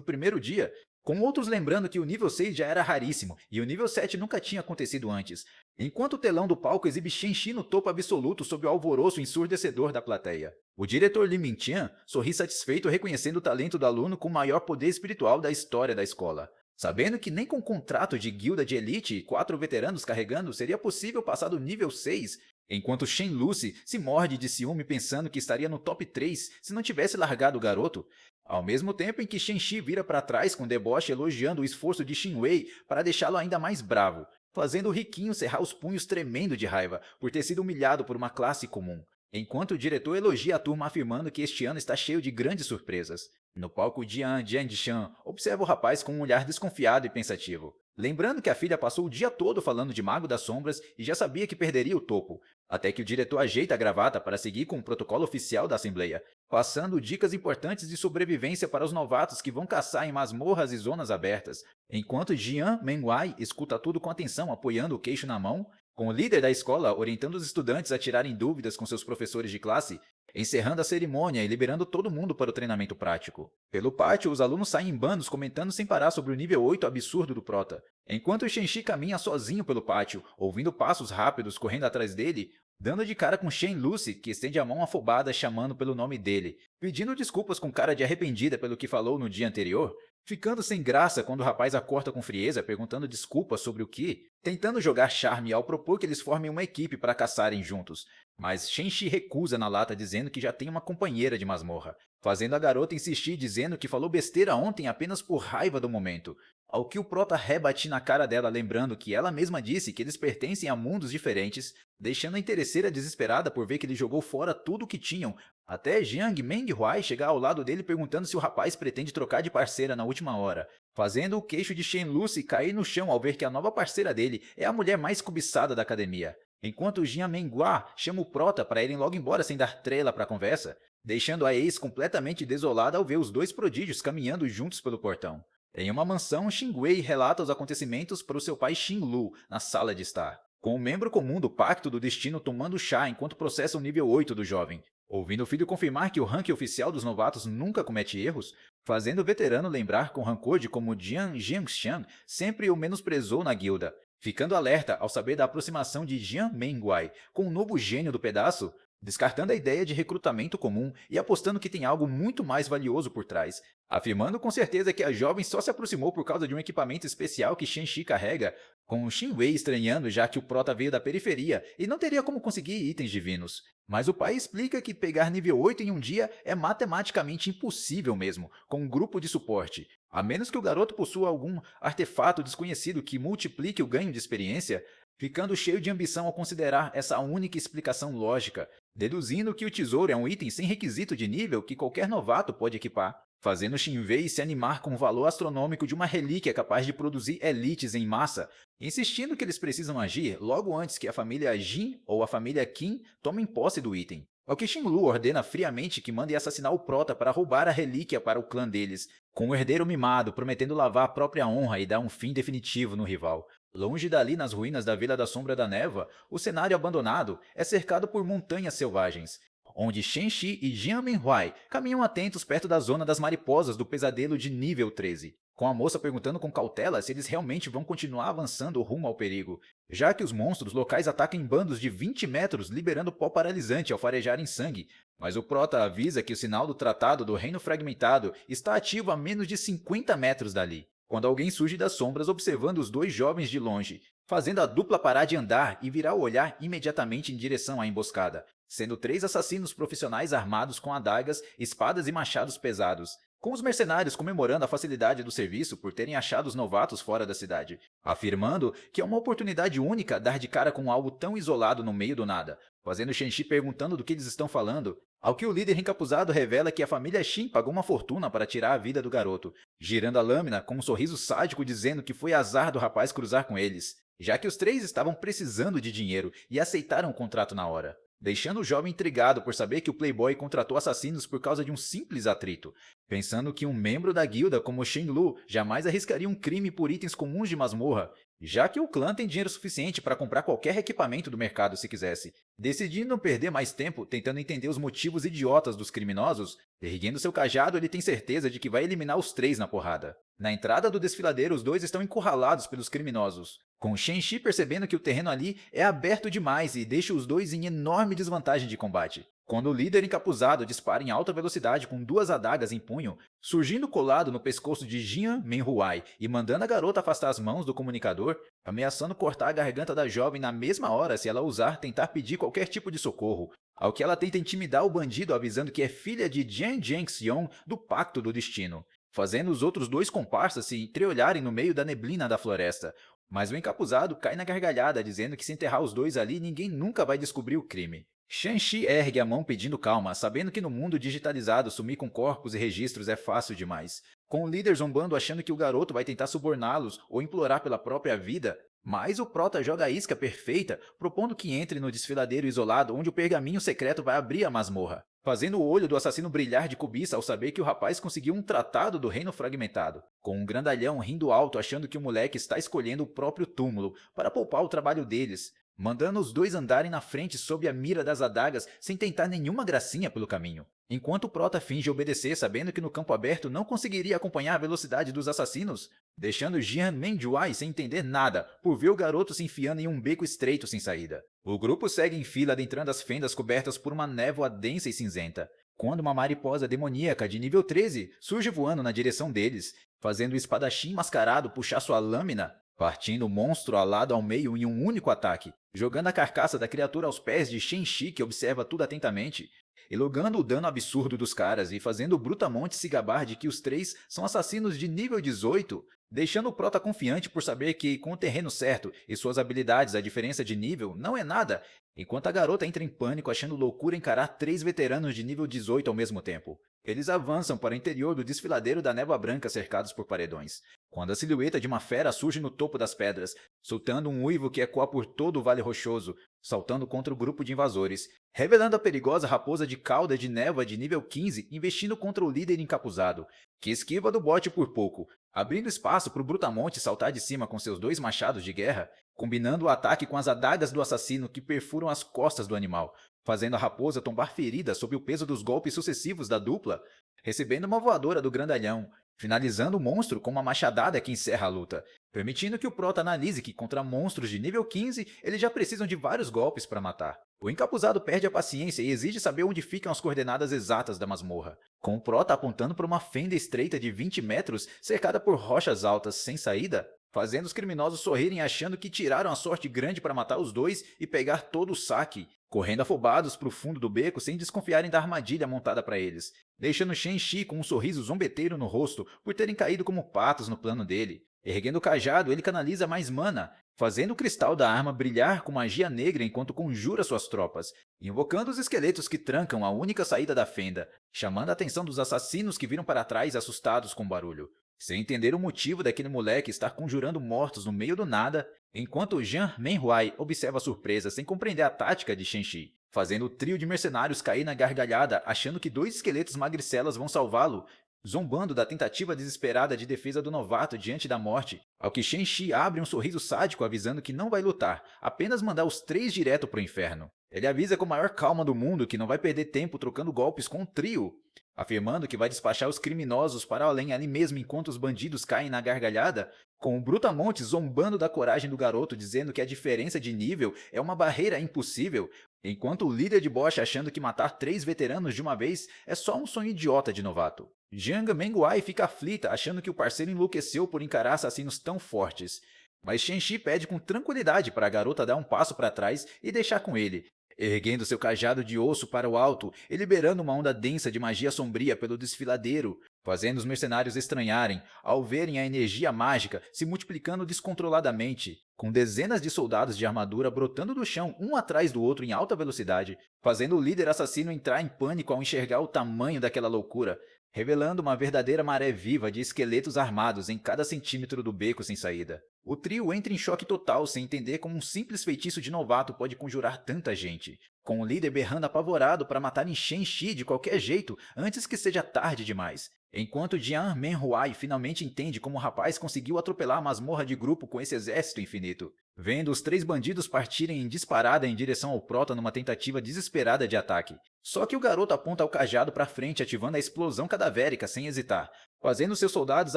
A: primeiro dia, com outros lembrando que o nível 6 já era raríssimo e o nível 7 nunca tinha acontecido antes, enquanto o telão do palco exibe Shenxi no topo absoluto sob o alvoroço ensurdecedor da plateia. O diretor Li Mingtian sorri satisfeito reconhecendo o talento do aluno com o maior poder espiritual da história da escola, sabendo que nem com um contrato de guilda de elite e 4 veteranos carregando seria possível passar do nível 6, enquanto Shen Lucy se morde de ciúme pensando que estaria no top 3 se não tivesse largado o garoto, ao mesmo tempo em que Shenxi vira para trás com deboche elogiando o esforço de Xin Wei para deixá-lo ainda mais bravo, fazendo o riquinho cerrar os punhos tremendo de raiva por ter sido humilhado por uma classe comum, enquanto o diretor elogia a turma afirmando que este ano está cheio de grandes surpresas. No palco, Jian Jianxan observa o rapaz com um olhar desconfiado e pensativo, lembrando que a filha passou o dia todo falando de Mago das Sombras e já sabia que perderia o topo, até que o diretor ajeita a gravata para seguir com o protocolo oficial da Assembleia, passando dicas importantes de sobrevivência para os novatos que vão caçar em masmorras e zonas abertas, enquanto Jian Menguai escuta tudo com atenção apoiando o queixo na mão, com o líder da escola orientando os estudantes a tirarem dúvidas com seus professores de classe, encerrando a cerimônia e liberando todo mundo para o treinamento prático. Pelo pátio, os alunos saem em bandos comentando sem parar sobre o nível 8 absurdo do Prota, enquanto o Shenxi caminha sozinho pelo pátio, ouvindo passos rápidos correndo atrás dele, dando de cara com Shen Lucy, que estende a mão afobada chamando pelo nome dele, pedindo desculpas com cara de arrependida pelo que falou no dia anterior, ficando sem graça quando o rapaz a corta com frieza perguntando desculpas sobre o que, tentando jogar charme ao propor que eles formem uma equipe para caçarem juntos, mas Shenxi recusa na lata dizendo que já tem uma companheira de masmorra, fazendo a garota insistir dizendo que falou besteira ontem apenas por raiva do momento, ao que o Prota rebate na cara dela lembrando que ela mesma disse que eles pertencem a mundos diferentes, deixando a interesseira desesperada por ver que ele jogou fora tudo o que tinham, até Jiang Menghuai chegar ao lado dele perguntando se o rapaz pretende trocar de parceira na última hora, fazendo o queixo de Shen Lucy cair no chão ao ver que a nova parceira dele é a mulher mais cobiçada da academia, enquanto Jian Menghua chama o Prota para irem logo embora sem dar trela para a conversa, deixando a ex completamente desolada ao ver os dois prodígios caminhando juntos pelo portão. Em uma mansão, Xingwei relata os acontecimentos para o seu pai Xinlu na sala de estar, com um membro comum do Pacto do Destino tomando chá enquanto processa o nível 8 do jovem, ouvindo o filho confirmar que o ranking oficial dos novatos nunca comete erros, fazendo o veterano lembrar com rancor de como Jian Jiangxian sempre o menosprezou na guilda, ficando alerta ao saber da aproximação de Jian Menguai com o novo gênio do pedaço, descartando a ideia de recrutamento comum e apostando que tem algo muito mais valioso por trás, afirmando com certeza que a jovem só se aproximou por causa de um equipamento especial que Shenxi carrega, com Xinwei estranhando já que o Prota veio da periferia e não teria como conseguir itens divinos. Mas o pai explica que pegar nível 8 em um dia é matematicamente impossível mesmo, com um grupo de suporte, a menos que o garoto possua algum artefato desconhecido que multiplique o ganho de experiência, ficando cheio de ambição ao considerar essa única explicação lógica, deduzindo que o tesouro é um item sem requisito de nível que qualquer novato pode equipar, fazendo Xinwei se animar com o valor astronômico de uma relíquia capaz de produzir elites em massa, insistindo que eles precisam agir logo antes que a família Jin ou a família Qin tomem posse do item. Ao que Xinlu ordena friamente que mandem assassinar o Prota para roubar a relíquia para o clã deles, com o herdeiro mimado prometendo lavar a própria honra e dar um fim definitivo no rival. Longe dali, nas ruínas da Vila da Sombra da Neva, o cenário abandonado é cercado por montanhas selvagens, onde Shenxi e Jian Menhuai caminham atentos perto da zona das mariposas do pesadelo de nível 13, com a moça perguntando com cautela se eles realmente vão continuar avançando rumo ao perigo, já que os monstros locais atacam em bandos de 20 metros liberando pó paralisante ao farejarem sangue, mas o Prota avisa que o sinal do Tratado do Reino Fragmentado está ativo a menos de 50 metros dali, quando alguém surge das sombras observando os dois jovens de longe, fazendo a dupla parar de andar e virar o olhar imediatamente em direção à emboscada, sendo 3 assassinos profissionais armados com adagas, espadas e machados pesados, com os mercenários comemorando a facilidade do serviço por terem achado os novatos fora da cidade, afirmando que é uma oportunidade única dar de cara com algo tão isolado no meio do nada, fazendo Shenxi perguntando do que eles estão falando, ao que o líder encapuzado revela que a família Shin pagou uma fortuna para tirar a vida do garoto, girando a lâmina com um sorriso sádico dizendo que foi azar do rapaz cruzar com eles, já que os três estavam precisando de dinheiro e aceitaram o contrato na hora, deixando o jovem intrigado por saber que o Playboy contratou assassinos por causa de um simples atrito, pensando que um membro da guilda como Shen Lu jamais arriscaria um crime por itens comuns de masmorra, já que o clã tem dinheiro suficiente para comprar qualquer equipamento do mercado se quisesse. Decidindo não perder mais tempo tentando entender os motivos idiotas dos criminosos, erguendo seu cajado ele tem certeza de que vai eliminar os três na porrada. Na entrada do desfiladeiro os dois estão encurralados pelos criminosos, com Shenxi percebendo que o terreno ali é aberto demais e deixa os dois em enorme desvantagem de combate. Quando o líder encapuzado dispara em alta velocidade com duas adagas em punho, surgindo colado no pescoço de Jian Menhuai e mandando a garota afastar as mãos do comunicador, ameaçando cortar a garganta da jovem na mesma hora se ela ousar tentar pedir qualquer tipo de socorro, ao que ela tenta intimidar o bandido avisando que é filha de Jian Zhengxiong do Pacto do Destino, fazendo os outros dois comparsas se entreolharem no meio da neblina da floresta. Mas o encapuzado cai na gargalhada dizendo que se enterrar os dois ali ninguém nunca vai descobrir o crime. Shanxi ergue a mão pedindo calma, sabendo que no mundo digitalizado sumir com corpos e registros é fácil demais. Com o líder zombando achando que o garoto vai tentar suborná-los ou implorar pela própria vida, mas o prota joga a isca perfeita, propondo que entre no desfiladeiro isolado onde o pergaminho secreto vai abrir a masmorra, fazendo o olho do assassino brilhar de cobiça ao saber que o rapaz conseguiu um tratado do reino fragmentado, com um grandalhão rindo alto achando que o moleque está escolhendo o próprio túmulo para poupar o trabalho deles, mandando os dois andarem na frente sob a mira das adagas sem tentar nenhuma gracinha pelo caminho. Enquanto o prota finge obedecer sabendo que no campo aberto não conseguiria acompanhar a velocidade dos assassinos, deixando Jian Menjuai sem entender nada por ver o garoto se enfiando em um beco estreito sem saída. O grupo segue em fila adentrando as fendas cobertas por uma névoa densa e cinzenta, quando uma mariposa demoníaca de nível 13 surge voando na direção deles, fazendo o espadachim mascarado puxar sua lâmina, partindo o monstro alado ao meio em um único ataque, jogando a carcaça da criatura aos pés de Shenxi que observa tudo atentamente, elogando o dano absurdo dos caras e fazendo o Brutamonte se gabar de que os três são assassinos de nível 18, deixando o prota confiante por saber que, com o terreno certo e suas habilidades a diferença de nível não é nada, enquanto a garota entra em pânico achando loucura encarar três veteranos de nível 18 ao mesmo tempo. Eles avançam para o interior do desfiladeiro da névoa branca cercados por paredões, quando a silhueta de uma fera surge no topo das pedras, soltando um uivo que ecoa por todo o Vale Rochoso, saltando contra o grupo de invasores, revelando a perigosa raposa de cauda de névoa de nível 15 investindo contra o líder encapuzado, que esquiva do bote por pouco, abrindo espaço para o Brutamonte saltar de cima com seus dois machados de guerra, combinando o ataque com as adagas do assassino que perfuram as costas do animal, fazendo a raposa tombar ferida sob o peso dos golpes sucessivos da dupla, recebendo uma voadora do grandalhão, finalizando o monstro com uma machadada que encerra a luta, permitindo que o prota analise que contra monstros de nível 15 eles já precisam de vários golpes para matar. O encapuzado perde a paciência e exige saber onde ficam as coordenadas exatas da masmorra, com o prota apontando para uma fenda estreita de 20 metros cercada por rochas altas sem saída, fazendo os criminosos sorrirem achando que tiraram a sorte grande para matar os dois e pegar todo o saque, correndo afobados para o fundo do beco sem desconfiarem da armadilha montada para eles, deixando Shenxi com um sorriso zombeteiro no rosto por terem caído como patos no plano dele. Erguendo o cajado, ele canaliza mais mana, fazendo o cristal da arma brilhar com magia negra enquanto conjura suas tropas, invocando os esqueletos que trancam a única saída da fenda, chamando a atenção dos assassinos que viram para trás assustados com o barulho. Sem entender o motivo daquele moleque estar conjurando mortos no meio do nada, enquanto Jian Menhuai observa a surpresa sem compreender a tática de Shenxi, fazendo o trio de mercenários cair na gargalhada achando que dois esqueletos magricelas vão salvá-lo, zombando da tentativa desesperada de defesa do novato diante da morte, ao que Shenxi abre um sorriso sádico avisando que não vai lutar, apenas mandar os três direto pro inferno. Ele avisa com a maior calma do mundo que não vai perder tempo trocando golpes com o trio, afirmando que vai despachar os criminosos para além ali mesmo enquanto os bandidos caem na gargalhada, com o Brutamonte zombando da coragem do garoto dizendo que a diferença de nível é uma barreira impossível, enquanto o líder de bocha achando que matar três veteranos de uma vez é só um sonho idiota de novato. Jiang Menguai fica aflita achando que o parceiro enlouqueceu por encarar assassinos tão fortes, mas Shenxi pede com tranquilidade para a garota dar um passo para trás e deixar com ele, erguendo seu cajado de osso para o alto e liberando uma onda densa de magia sombria pelo desfiladeiro, fazendo os mercenários estranharem ao verem a energia mágica se multiplicando descontroladamente, com dezenas de soldados de armadura brotando do chão um atrás do outro em alta velocidade, fazendo o líder assassino entrar em pânico ao enxergar o tamanho daquela loucura, revelando uma verdadeira maré viva de esqueletos armados em cada centímetro do beco sem saída. O trio entra em choque total sem entender como um simples feitiço de novato pode conjurar tanta gente, com o líder berrando apavorado para matar Shen-Shi de qualquer jeito antes que seja tarde demais. Enquanto Jian Menhuai finalmente entende como o rapaz conseguiu atropelar a masmorra de grupo com esse exército infinito, vendo os três bandidos partirem em disparada em direção ao Prota numa tentativa desesperada de ataque. Só que o garoto aponta o cajado para frente ativando a explosão cadavérica sem hesitar, fazendo seus soldados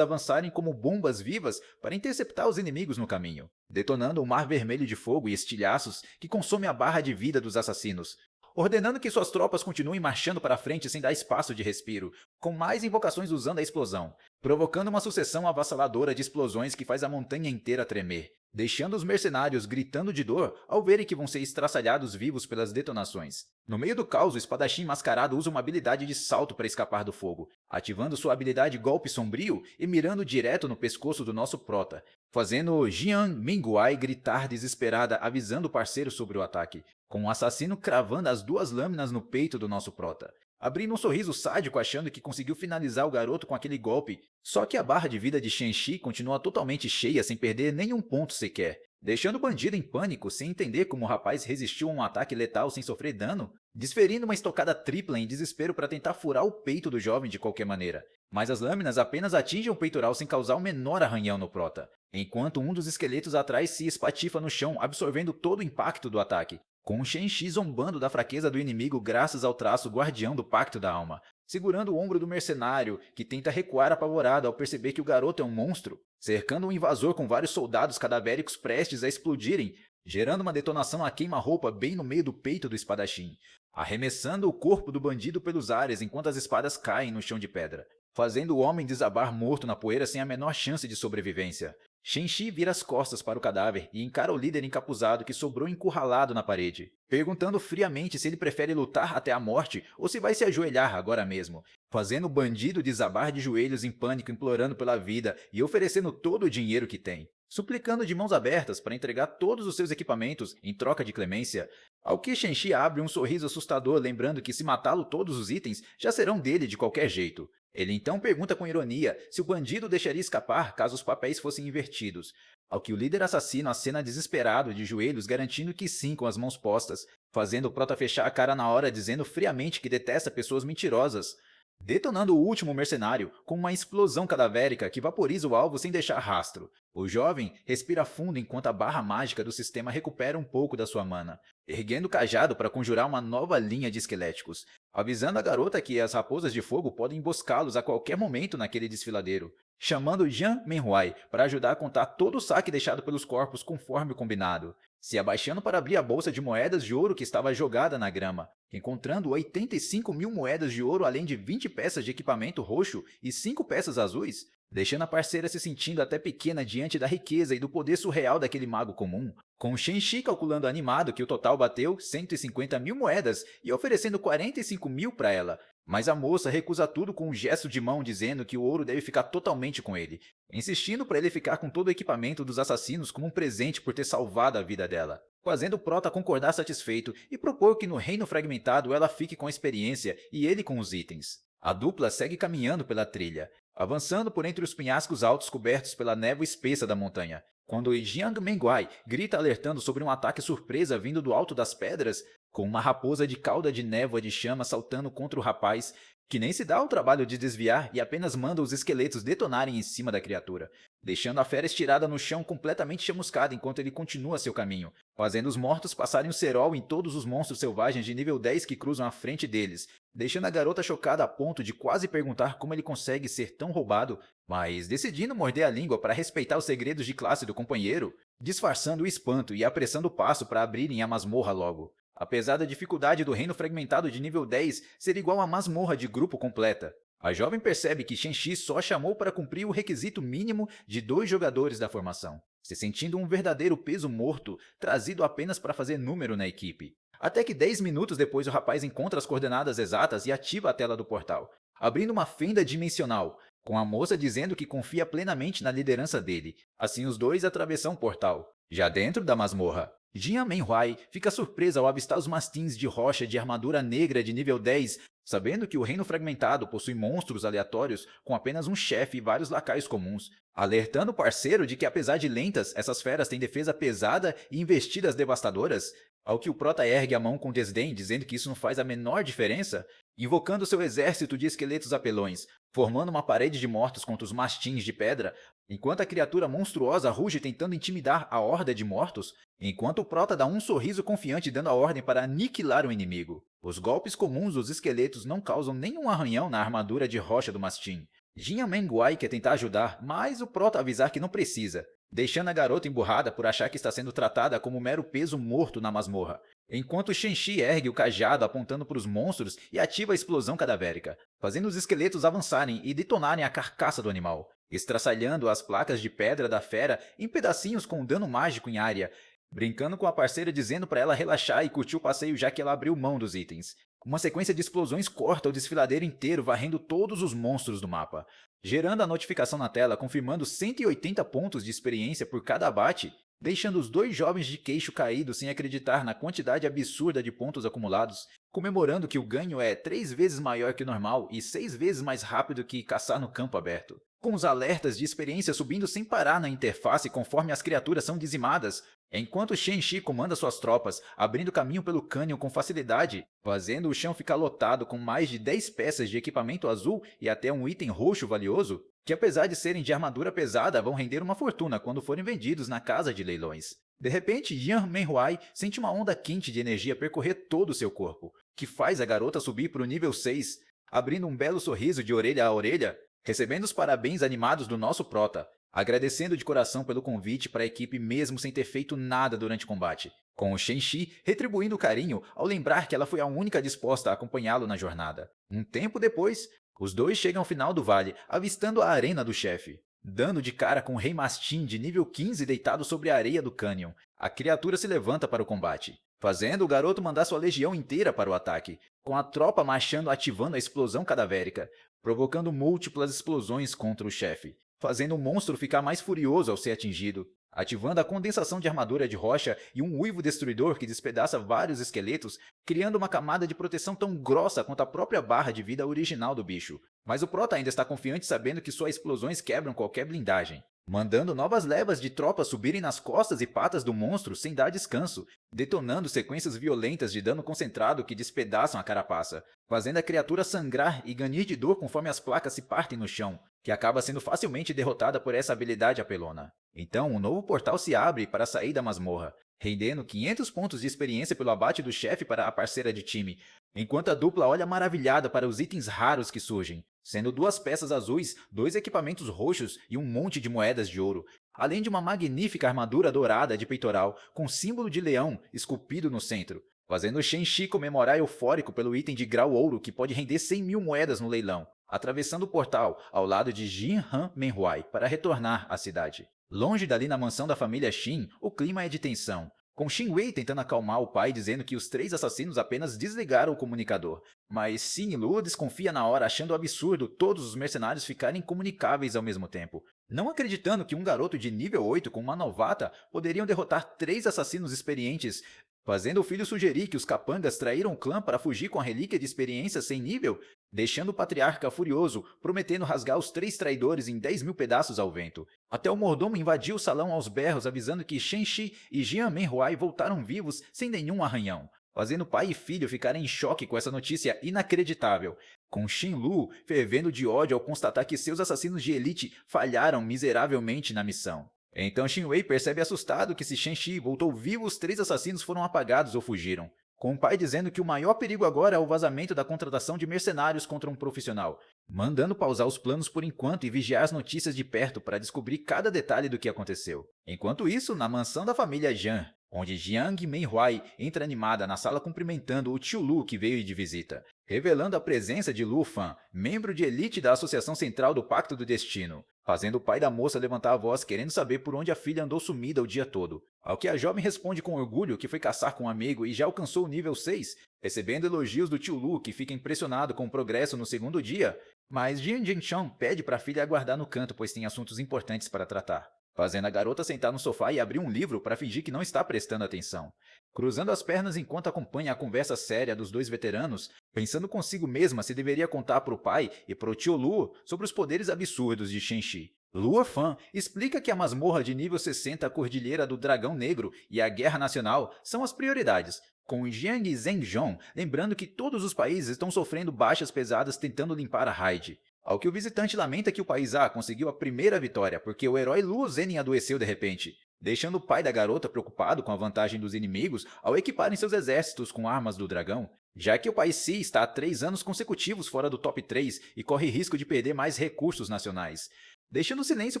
A: avançarem como bombas vivas para interceptar os inimigos no caminho, detonando um mar vermelho de fogo e estilhaços que consome a barra de vida dos assassinos, ordenando que suas tropas continuem marchando para frente sem dar espaço de respiro, com mais invocações usando a explosão, provocando uma sucessão avassaladora de explosões que faz a montanha inteira tremer, deixando os mercenários gritando de dor ao verem que vão ser estraçalhados vivos pelas detonações. No meio do caos, o espadachim mascarado usa uma habilidade de salto para escapar do fogo, ativando sua habilidade Golpe Sombrio e mirando direto no pescoço do nosso prota, fazendo Jian Minguai gritar desesperada avisando o parceiro sobre o ataque, com o assassino cravando as duas lâminas no peito do nosso prota, abrindo um sorriso sádico achando que conseguiu finalizar o garoto com aquele golpe, só que a barra de vida de Shen-Shi continua totalmente cheia sem perder nenhum ponto sequer, deixando o bandido em pânico sem entender como o rapaz resistiu a um ataque letal sem sofrer dano, desferindo uma estocada tripla em desespero para tentar furar o peito do jovem de qualquer maneira. Mas as lâminas apenas atingem o peitoral sem causar o menor arranhão no prota, enquanto um dos esqueletos atrás se espatifa no chão absorvendo todo o impacto do ataque, com Shen-Shi zombando da fraqueza do inimigo graças ao traço guardião do Pacto da Alma, segurando o ombro do mercenário, que tenta recuar apavorado ao perceber que o garoto é um monstro, cercando um invasor com vários soldados cadavéricos prestes a explodirem, gerando uma detonação a queima-roupa bem no meio do peito do espadachim, arremessando o corpo do bandido pelos ares enquanto as espadas caem no chão de pedra, fazendo o homem desabar morto na poeira sem a menor chance de sobrevivência. Shen-Shi vira as costas para o cadáver e encara o líder encapuzado que sobrou encurralado na parede, perguntando friamente se ele prefere lutar até a morte ou se vai se ajoelhar agora mesmo, fazendo o bandido desabar de joelhos em pânico implorando pela vida e oferecendo todo o dinheiro que tem, suplicando de mãos abertas para entregar todos os seus equipamentos em troca de clemência, ao que Shen-Shi abre um sorriso assustador lembrando que se matá-lo todos os itens já serão dele de qualquer jeito. Ele então pergunta com ironia se o bandido deixaria escapar caso os papéis fossem invertidos, ao que o líder assassino acena desesperado de joelhos garantindo que sim com as mãos postas, fazendo o prota fechar a cara na hora dizendo friamente que detesta pessoas mentirosas, detonando o último mercenário com uma explosão cadavérica que vaporiza o alvo sem deixar rastro. O jovem respira fundo enquanto a barra mágica do sistema recupera um pouco da sua mana, erguendo o cajado para conjurar uma nova linha de esqueléticos, avisando a garota que as raposas de fogo podem emboscá-los a qualquer momento naquele desfiladeiro, chamando Jian Menhuai para ajudar a contar todo o saque deixado pelos corpos conforme o combinado, se abaixando para abrir a bolsa de moedas de ouro que estava jogada na grama, encontrando 85 mil moedas de ouro além de 20 peças de equipamento roxo e 5 peças azuis, deixando a parceira se sentindo até pequena diante da riqueza e do poder surreal daquele mago comum, com Shen-Shi calculando animado que o total bateu 150 mil moedas e oferecendo 45 mil para ela, mas a moça recusa tudo com um gesto de mão dizendo que o ouro deve ficar totalmente com ele, insistindo para ele ficar com todo o equipamento dos assassinos como um presente por ter salvado a vida dela, fazendo o prota concordar satisfeito e propor que no reino fragmentado ela fique com a experiência e ele com os itens. A dupla segue caminhando pela trilha, avançando por entre os penhascos altos cobertos pela névoa espessa da montanha, quando Jiang Menguai grita alertando sobre um ataque surpresa vindo do alto das pedras, com uma raposa de cauda de névoa de chama saltando contra o rapaz, que nem se dá ao trabalho de desviar e apenas manda os esqueletos detonarem em cima da criatura, deixando a fera estirada no chão completamente chamuscada enquanto ele continua seu caminho, fazendo os mortos passarem o cerol em todos os monstros selvagens de nível 10 que cruzam à frente deles, deixando a garota chocada a ponto de quase perguntar como ele consegue ser tão roubado, mas decidindo morder a língua para respeitar os segredos de classe do companheiro, disfarçando o espanto e apressando o passo para abrirem a masmorra logo. Apesar da dificuldade do reino fragmentado de nível 10 ser igual a masmorra de grupo completa, a jovem percebe que Shen-Shi só chamou para cumprir o requisito mínimo de 2 jogadores da formação, se sentindo um verdadeiro peso morto trazido apenas para fazer número na equipe. Até que 10 minutos depois o rapaz encontra as coordenadas exatas e ativa a tela do portal, abrindo uma fenda dimensional, com a moça dizendo que confia plenamente na liderança dele. Assim os dois atravessam o portal. Já dentro da masmorra, Jian Menhuai fica surpresa ao avistar os mastins de rocha de armadura negra de nível 10, sabendo que o reino fragmentado possui monstros aleatórios com apenas um chefe e vários lacaios comuns, alertando o parceiro de que apesar de lentas, essas feras têm defesa pesada e investidas devastadoras, ao que o prota ergue a mão com desdém, dizendo que isso não faz a menor diferença, invocando seu exército de esqueletos apelões, formando uma parede de mortos contra os mastins de pedra, enquanto a criatura monstruosa ruge tentando intimidar a horda de mortos, enquanto o prota dá um sorriso confiante dando a ordem para aniquilar o inimigo. Os golpes comuns dos esqueletos não causam nenhum arranhão na armadura de rocha do mastim. Jinha Menguai quer tentar ajudar, mas o prota avisar que não precisa, deixando a garota emburrada por achar que está sendo tratada como mero peso morto na masmorra, enquanto Shenxi ergue o cajado apontando para os monstros e ativa a explosão cadavérica, fazendo os esqueletos avançarem e detonarem a carcaça do animal, estraçalhando as placas de pedra da fera em pedacinhos com dano mágico em área, brincando com a parceira dizendo para ela relaxar e curtir o passeio já que ela abriu mão dos itens. Uma sequência de explosões corta o desfiladeiro inteiro, varrendo todos os monstros do mapa, gerando a notificação na tela confirmando 180 pontos de experiência por cada abate, deixando os dois jovens de queixo caído sem acreditar na quantidade absurda de pontos acumulados, comemorando que o ganho é 3 vezes maior que o normal e 6 vezes mais rápido que caçar no campo aberto. Com os alertas de experiência subindo sem parar na interface conforme as criaturas são dizimadas, enquanto Shenxi comanda suas tropas, abrindo caminho pelo cânion com facilidade, fazendo o chão ficar lotado com mais de 10 peças de equipamento azul e até um item roxo valioso, que apesar de serem de armadura pesada vão render uma fortuna quando forem vendidos na casa de leilões. De repente, Yan Menhuai sente uma onda quente de energia percorrer todo o seu corpo, que faz a garota subir para o nível 6, abrindo um belo sorriso de orelha a orelha, recebendo os parabéns animados do nosso prota, agradecendo de coração pelo convite para a equipe mesmo sem ter feito nada durante o combate, com o Shenxi retribuindo o carinho ao lembrar que ela foi a única disposta a acompanhá-lo na jornada. Um tempo depois, os dois chegam ao final do vale, avistando a arena do chefe. Dando de cara com o Rei Mastim de nível 15 deitado sobre a areia do cânion, a criatura se levanta para o combate, fazendo o garoto mandar sua legião inteira para o ataque, com a tropa marchando ativando a explosão cadavérica, provocando múltiplas explosões contra o chefe, fazendo o monstro ficar mais furioso ao ser atingido, ativando a condensação de armadura de rocha e um uivo destruidor que despedaça vários esqueletos, criando uma camada de proteção tão grossa quanto a própria barra de vida original do bicho. Mas o prota ainda está confiante sabendo que suas explosões quebram qualquer blindagem, mandando novas levas de tropas subirem nas costas e patas do monstro sem dar descanso, detonando sequências violentas de dano concentrado que despedaçam a carapaça, fazendo a criatura sangrar e ganir de dor conforme as placas se partem no chão, que acaba sendo facilmente derrotada por essa habilidade apelona. Então, um novo portal se abre para sair da masmorra, rendendo 500 pontos de experiência pelo abate do chefe para a parceira de time, enquanto a dupla olha maravilhada para os itens raros que surgem, sendo 2 peças azuis, 2 equipamentos roxos e um monte de moedas de ouro, além de uma magnífica armadura dourada de peitoral com símbolo de leão esculpido no centro, fazendo Shenxi comemorar eufórico pelo item de grau ouro que pode render 100.000 moedas no leilão, atravessando o portal ao lado de Jin Han Menhuai para retornar à cidade. Longe dali na mansão da família Xin, o clima é de tensão, com Xin Wei tentando acalmar o pai dizendo que os 3 assassinos apenas desligaram o comunicador, mas Xin Lu desconfia na hora achando absurdo todos os mercenários ficarem comunicáveis ao mesmo tempo, não acreditando que um garoto de nível 8 com uma novata poderiam derrotar 3 assassinos experientes, fazendo o filho sugerir que os capangas traíram o clã para fugir com a relíquia de experiência sem nível, deixando o patriarca furioso, prometendo rasgar os 3 traidores em 10.000 pedaços ao vento. Até o mordomo invadiu o salão aos berros avisando que Shenxi e Jian Menhuai voltaram vivos sem nenhum arranhão, fazendo pai e filho ficarem em choque com essa notícia inacreditável, com Xin Lu fervendo de ódio ao constatar que seus assassinos de elite falharam miseravelmente na missão. Então Xin Wei percebe assustado que se Shenxi voltou vivo, os 3 assassinos foram apagados ou fugiram, com o pai dizendo que o maior perigo agora é o vazamento da contratação de mercenários contra um profissional, mandando pausar os planos por enquanto e vigiar as notícias de perto para descobrir cada detalhe do que aconteceu. Enquanto isso, na mansão da família Zhang, onde Jiang Menhuai entra animada na sala cumprimentando o tio Lu que veio de visita, revelando a presença de Lu Fan, membro de elite da Associação Central do Pacto do Destino, fazendo o pai da moça levantar a voz querendo saber por onde a filha andou sumida o dia todo. Ao que a jovem responde com orgulho que foi caçar com um amigo e já alcançou o nível 6, recebendo elogios do tio Lu que fica impressionado com o progresso no segundo dia, mas Jian Jianchang pede para a filha aguardar no canto pois tem assuntos importantes para tratar, fazendo a garota sentar no sofá e abrir um livro para fingir que não está prestando atenção. Cruzando as pernas enquanto acompanha a conversa séria dos dois veteranos, pensando consigo mesma se deveria contar para o pai e para o tio Luo sobre os poderes absurdos de Shenxi. Luo Fan explica que a masmorra de nível 60, a Cordilheira do Dragão Negro e a Guerra Nacional são as prioridades, com Jiang Zhengjong lembrando que todos os países estão sofrendo baixas pesadas tentando limpar a raid. Ao que o visitante lamenta que o país A conseguiu a primeira vitória porque o herói Luo Zenin adoeceu de repente, deixando o pai da garota preocupado com a vantagem dos inimigos ao equiparem seus exércitos com armas do dragão, já que o país C está há 3 anos consecutivos fora do top 3 e corre risco de perder mais recursos nacionais, deixando o silêncio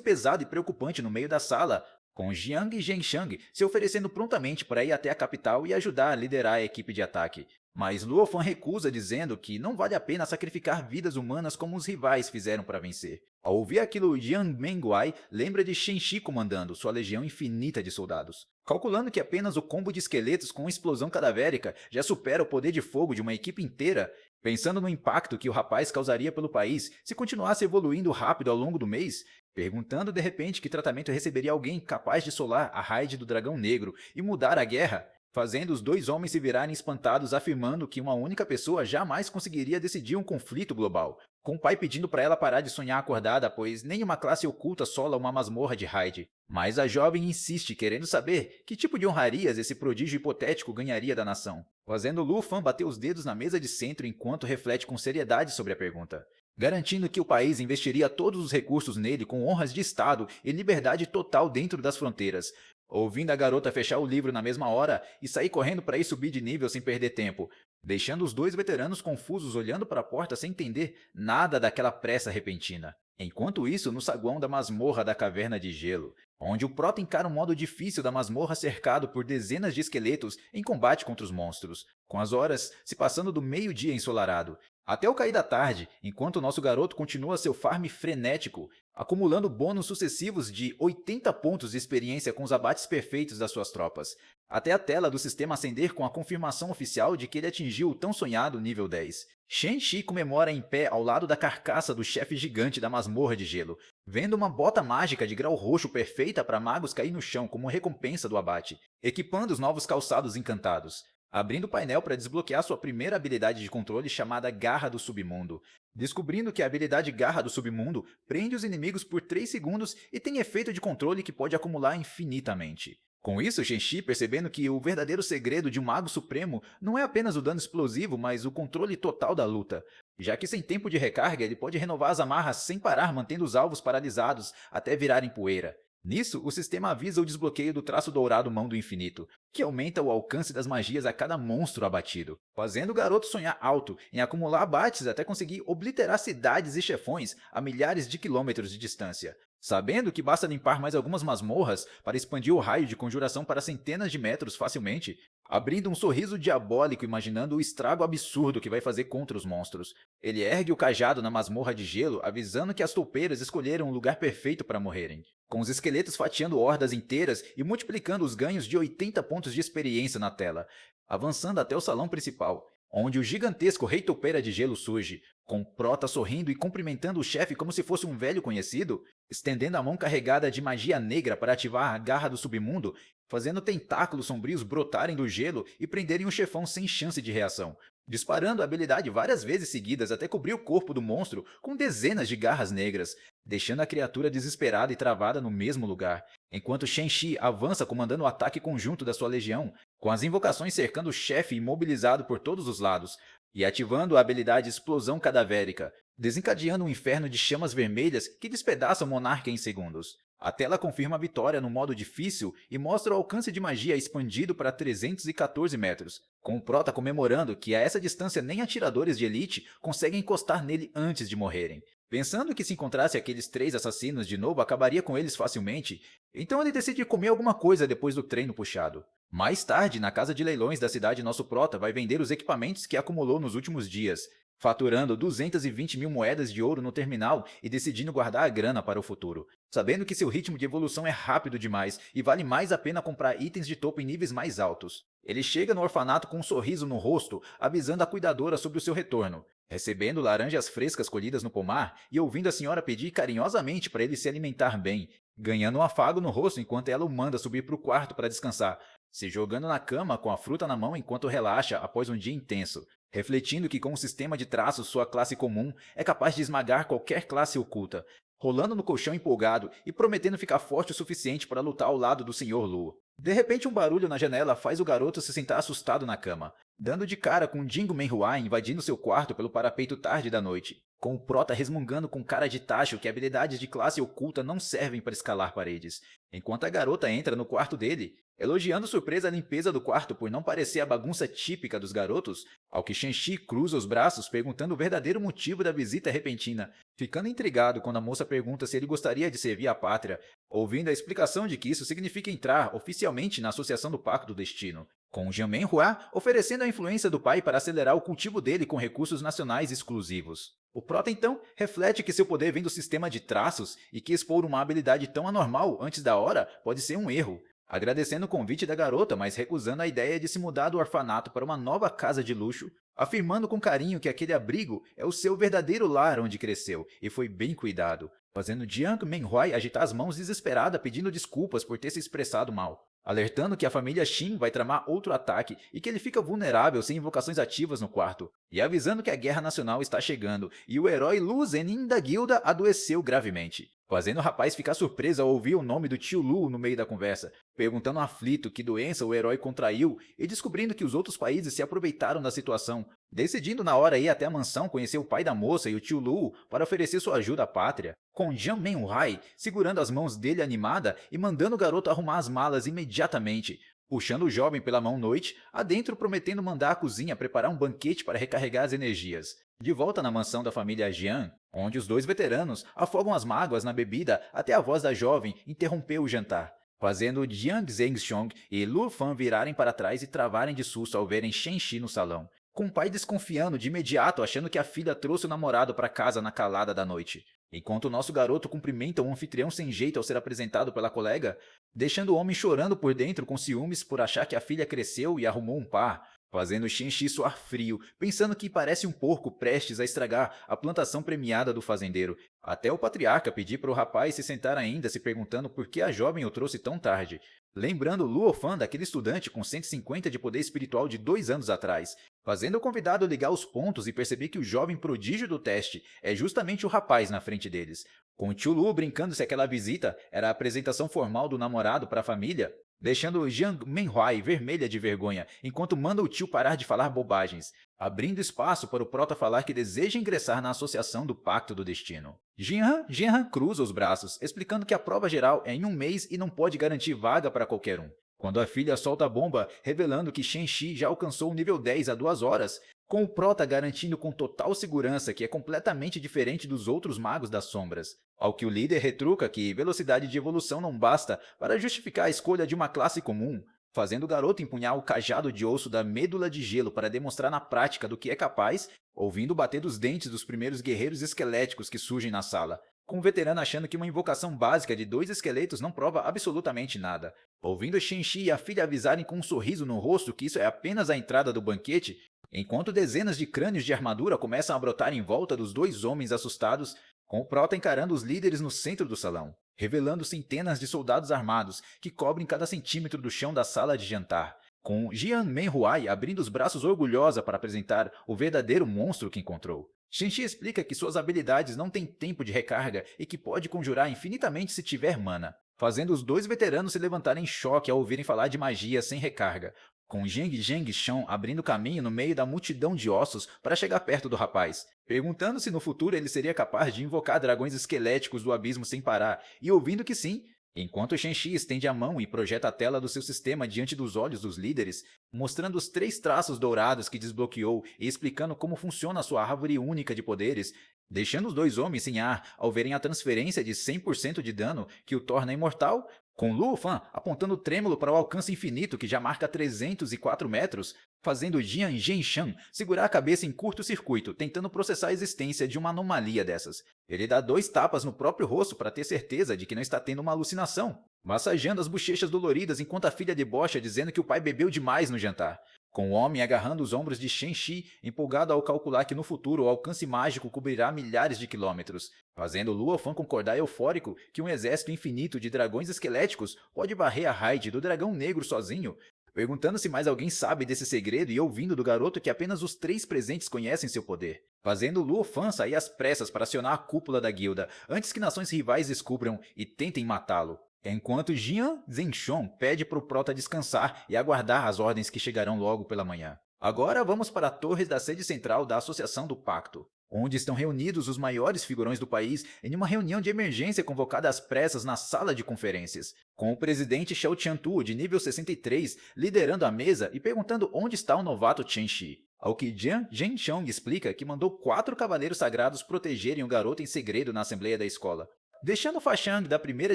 A: pesado e preocupante no meio da sala, com Jiang Zhenshang se oferecendo prontamente para ir até a capital e ajudar a liderar a equipe de ataque. Mas Luo Fan recusa dizendo que não vale a pena sacrificar vidas humanas como os rivais fizeram para vencer. Ao ouvir aquilo, Jiang Menguai lembra de Shenxi comandando sua legião infinita de soldados, calculando que apenas o combo de esqueletos com explosão cadavérica já supera o poder de fogo de uma equipe inteira. Pensando no impacto que o rapaz causaria pelo país se continuasse evoluindo rápido ao longo do mês, perguntando de repente que tratamento receberia alguém capaz de solar a raid do Dragão Negro e mudar a guerra, fazendo os dois homens se virarem espantados afirmando que uma única pessoa jamais conseguiria decidir um conflito global, com o pai pedindo para ela parar de sonhar acordada pois nenhuma classe oculta sola uma masmorra de raid. Mas a jovem insiste querendo saber que tipo de honrarias esse prodígio hipotético ganharia da nação, fazendo Lu Fan bater os dedos na mesa de centro enquanto reflete com seriedade sobre a pergunta, garantindo que o país investiria todos os recursos nele com honras de Estado e liberdade total dentro das fronteiras. Ouvindo a garota fechar o livro na mesma hora e sair correndo para ir subir de nível sem perder tempo, deixando os dois veteranos confusos olhando para a porta sem entender nada daquela pressa repentina. Enquanto isso, no saguão da masmorra da Caverna de Gelo, onde o Prota encara um modo difícil da masmorra cercado por dezenas de esqueletos em combate contra os monstros, com as horas se passando do meio-dia ensolarado, até o cair da tarde, enquanto o nosso garoto continua seu farm frenético, acumulando bônus sucessivos de 80 pontos de experiência com os abates perfeitos das suas tropas, até a tela do sistema acender com a confirmação oficial de que ele atingiu o tão sonhado nível 10. Shenxi comemora em pé ao lado da carcaça do chefe gigante da masmorra de gelo, vendo uma bota mágica de grau roxo perfeita para magos cair no chão como recompensa do abate, equipando os novos calçados encantados, abrindo o painel para desbloquear sua primeira habilidade de controle chamada Garra do Submundo, descobrindo que a habilidade Garra do Submundo prende os inimigos por 3 segundos e tem efeito de controle que pode acumular infinitamente. Com isso, Shenxi percebendo que o verdadeiro segredo de um mago supremo não é apenas o dano explosivo, mas o controle total da luta, já que sem tempo de recarga ele pode renovar as amarras sem parar mantendo os alvos paralisados até virarem poeira. Nisso, o sistema avisa o desbloqueio do traço dourado Mão do Infinito, que aumenta o alcance das magias a cada monstro abatido, fazendo o garoto sonhar alto em acumular abates até conseguir obliterar cidades e chefões a milhares de quilômetros de distância, sabendo que basta limpar mais algumas masmorras para expandir o raio de conjuração para centenas de metros facilmente, abrindo um sorriso diabólico imaginando o estrago absurdo que vai fazer contra os monstros. Ele ergue o cajado na masmorra de gelo, avisando que as toupeiras escolheram o lugar perfeito para morrerem, com os esqueletos fatiando hordas inteiras e multiplicando os ganhos de 80 pontos de experiência na tela, avançando até o salão principal, onde o gigantesco Rei Toupeira de Gelo surge, com Prota sorrindo e cumprimentando o chefe como se fosse um velho conhecido, estendendo a mão carregada de magia negra para ativar a Garra do Submundo, fazendo tentáculos sombrios brotarem do gelo e prenderem o chefão sem chance de reação, disparando a habilidade várias vezes seguidas até cobrir o corpo do monstro com dezenas de garras negras, deixando a criatura desesperada e travada no mesmo lugar, enquanto Shenxi avança comandando o ataque conjunto da sua legião, com as invocações cercando o chefe imobilizado por todos os lados, e ativando a habilidade Explosão Cadavérica, desencadeando um inferno de chamas vermelhas que despedaça o monarca em segundos. A tela confirma a vitória no modo difícil e mostra o alcance de magia expandido para 314 metros, com o Prota comemorando que a essa distância nem atiradores de elite conseguem encostar nele antes de morrerem. Pensando que se encontrasse aqueles 3 assassinos de novo acabaria com eles facilmente, então ele decide comer alguma coisa depois do treino puxado. Mais tarde, na casa de leilões da cidade, nosso prota vai vender os equipamentos que acumulou nos últimos dias, faturando 220 mil moedas de ouro no terminal e decidindo guardar a grana para o futuro, sabendo que seu ritmo de evolução é rápido demais e vale mais a pena comprar itens de topo em níveis mais altos. Ele chega no orfanato com um sorriso no rosto, avisando a cuidadora sobre o seu retorno, recebendo laranjas frescas colhidas no pomar e ouvindo a senhora pedir carinhosamente para ele se alimentar bem, ganhando um afago no rosto enquanto ela o manda subir para o quarto para descansar, se jogando na cama com a fruta na mão enquanto relaxa após um dia intenso, refletindo que com um sistema de traços sua classe comum é capaz de esmagar qualquer classe oculta, rolando no colchão empolgado e prometendo ficar forte o suficiente para lutar ao lado do Senhor Lu. De repente um barulho na janela faz o garoto se sentar assustado na cama, dando de cara com Jingo Menhuai invadindo seu quarto pelo parapeito tarde da noite, com o prota resmungando com cara de tacho que habilidades de classe oculta não servem para escalar paredes, enquanto a garota entra no quarto dele, elogiando surpresa a limpeza do quarto por não parecer a bagunça típica dos garotos, ao que Shenxi cruza os braços perguntando o verdadeiro motivo da visita repentina, ficando intrigado quando a moça pergunta se ele gostaria de servir a pátria, ouvindo a explicação de que isso significa entrar oficialmente na Associação do Pacto do Destino, com Jian Menhua oferecendo a influência do pai para acelerar o cultivo dele com recursos nacionais exclusivos. O prota então reflete que seu poder vem do sistema de traços e que expor uma habilidade tão anormal antes da hora pode ser um erro, agradecendo o convite da garota, mas recusando a ideia de se mudar do orfanato para uma nova casa de luxo, afirmando com carinho que aquele abrigo é o seu verdadeiro lar onde cresceu e foi bem cuidado, fazendo Jiang Menhuai agitar as mãos desesperada pedindo desculpas por ter se expressado mal, alertando que a família Xin vai tramar outro ataque e que ele fica vulnerável sem invocações ativas no quarto, e avisando que a guerra nacional está chegando e o herói Lu Zenin da guilda adoeceu gravemente, fazendo o rapaz ficar surpreso ao ouvir o nome do tio Lu no meio da conversa, perguntando aflito que doença o herói contraiu e descobrindo que os outros países se aproveitaram da situação, decidindo na hora ir até a mansão conhecer o pai da moça e o tio Lu para oferecer sua ajuda à pátria, com Jian Menhuai segurando as mãos dele animada e mandando o garoto arrumar as malas imediatamente, puxando o jovem pela mão noite, adentro prometendo mandar a cozinha preparar um banquete para recarregar as energias. De volta na mansão da família Jian, onde os dois veteranos afogam as mágoas na bebida até a voz da jovem interromper o jantar, fazendo Jiang Zhengxiong e Lu Fan virarem para trás e travarem de susto ao verem Shenxi no salão, com o pai desconfiando de imediato achando que a filha trouxe o namorado para casa na calada da noite. Enquanto o nosso garoto cumprimenta um anfitrião sem jeito ao ser apresentado pela colega, deixando o homem chorando por dentro com ciúmes por achar que a filha cresceu e arrumou um par, fazendo Shenxi suar frio, pensando que parece um porco prestes a estragar a plantação premiada do fazendeiro, até o patriarca pedir para o rapaz se sentar ainda se perguntando por que a jovem o trouxe tão tarde, lembrando Luofan daquele estudante com 150 de poder espiritual de 2 anos atrás, fazendo o convidado ligar os pontos e perceber que o jovem prodígio do teste é justamente o rapaz na frente deles, com o tio Lu brincando se aquela visita era a apresentação formal do namorado para a família, deixando Jiang Menhuai vermelha de vergonha enquanto manda o tio parar de falar bobagens, abrindo espaço para o prota falar que deseja ingressar na Associação do Pacto do Destino. Jianhan cruza os braços, explicando que a prova geral é em um mês e não pode garantir vaga para qualquer um, quando a filha solta a bomba, revelando que Shenxi já alcançou o nível 10 há 2 horas, com o prota garantindo com total segurança que é completamente diferente dos outros magos das sombras. Ao que o líder retruca que velocidade de evolução não basta para justificar a escolha de uma classe comum, fazendo o garoto empunhar o cajado de osso da Médula de Gelo para demonstrar na prática do que é capaz, ouvindo o bater dos dentes dos primeiros guerreiros esqueléticos que surgem na sala, com o veterano achando que uma invocação básica de 2 esqueletos não prova absolutamente nada, ouvindo Shenxi e a filha avisarem com um sorriso no rosto que isso é apenas a entrada do banquete, enquanto dezenas de crânios de armadura começam a brotar em volta dos 2 homens assustados, com o prota encarando os líderes no centro do salão, revelando centenas de soldados armados que cobrem cada centímetro do chão da sala de jantar, com Jian Menhuai abrindo os braços orgulhosa para apresentar o verdadeiro monstro que encontrou. Shenxi explica que suas habilidades não têm tempo de recarga e que pode conjurar infinitamente se tiver mana, fazendo os 2 veteranos se levantarem em choque ao ouvirem falar de magia sem recarga, com Zheng Zhengxiong abrindo caminho no meio da multidão de ossos para chegar perto do rapaz, perguntando se no futuro ele seria capaz de invocar dragões esqueléticos do abismo sem parar, e ouvindo que sim, enquanto Shenxi estende a mão e projeta a tela do seu sistema diante dos olhos dos líderes, mostrando os 3 traços dourados que desbloqueou e explicando como funciona a sua árvore única de poderes, deixando os 2 homens sem ar ao verem a transferência de 100% de dano que o torna imortal, com Luo Fan apontando trêmulo para o alcance infinito que já marca 304 metros, fazendo Jian Zhenshan segurar a cabeça em curto-circuito, tentando processar a existência de uma anomalia dessas. Ele dá 2 tapas no próprio rosto para ter certeza de que não está tendo uma alucinação, massageando as bochechas doloridas enquanto a filha debocha dizendo que o pai bebeu demais no jantar. Com o homem agarrando os ombros de Shen Shi, empolgado ao calcular que no futuro o alcance mágico cobrirá milhares de quilômetros, fazendo Luo Fan concordar eufórico que um exército infinito de dragões esqueléticos pode varrer a raid do dragão negro sozinho, perguntando se mais alguém sabe desse segredo e ouvindo do garoto que apenas os 3 presentes conhecem seu poder, fazendo Luo Fan sair às pressas para acionar a cúpula da guilda antes que nações rivais descubram e tentem matá-lo. Enquanto Jian Zhenshon pede para o prota descansar e aguardar as ordens que chegarão logo pela manhã. Agora vamos para a torre da sede central da Associação do Pacto, onde estão reunidos os maiores figurões do país em uma reunião de emergência convocada às pressas na sala de conferências, com o presidente Xiao Qiantu, de nível 63, liderando a mesa e perguntando onde está o novato Chen Shi. Ao que Jian Zhenshong explica que mandou 4 cavaleiros sagrados protegerem o garoto em segredo na assembleia da escola, deixando Fa Shang da primeira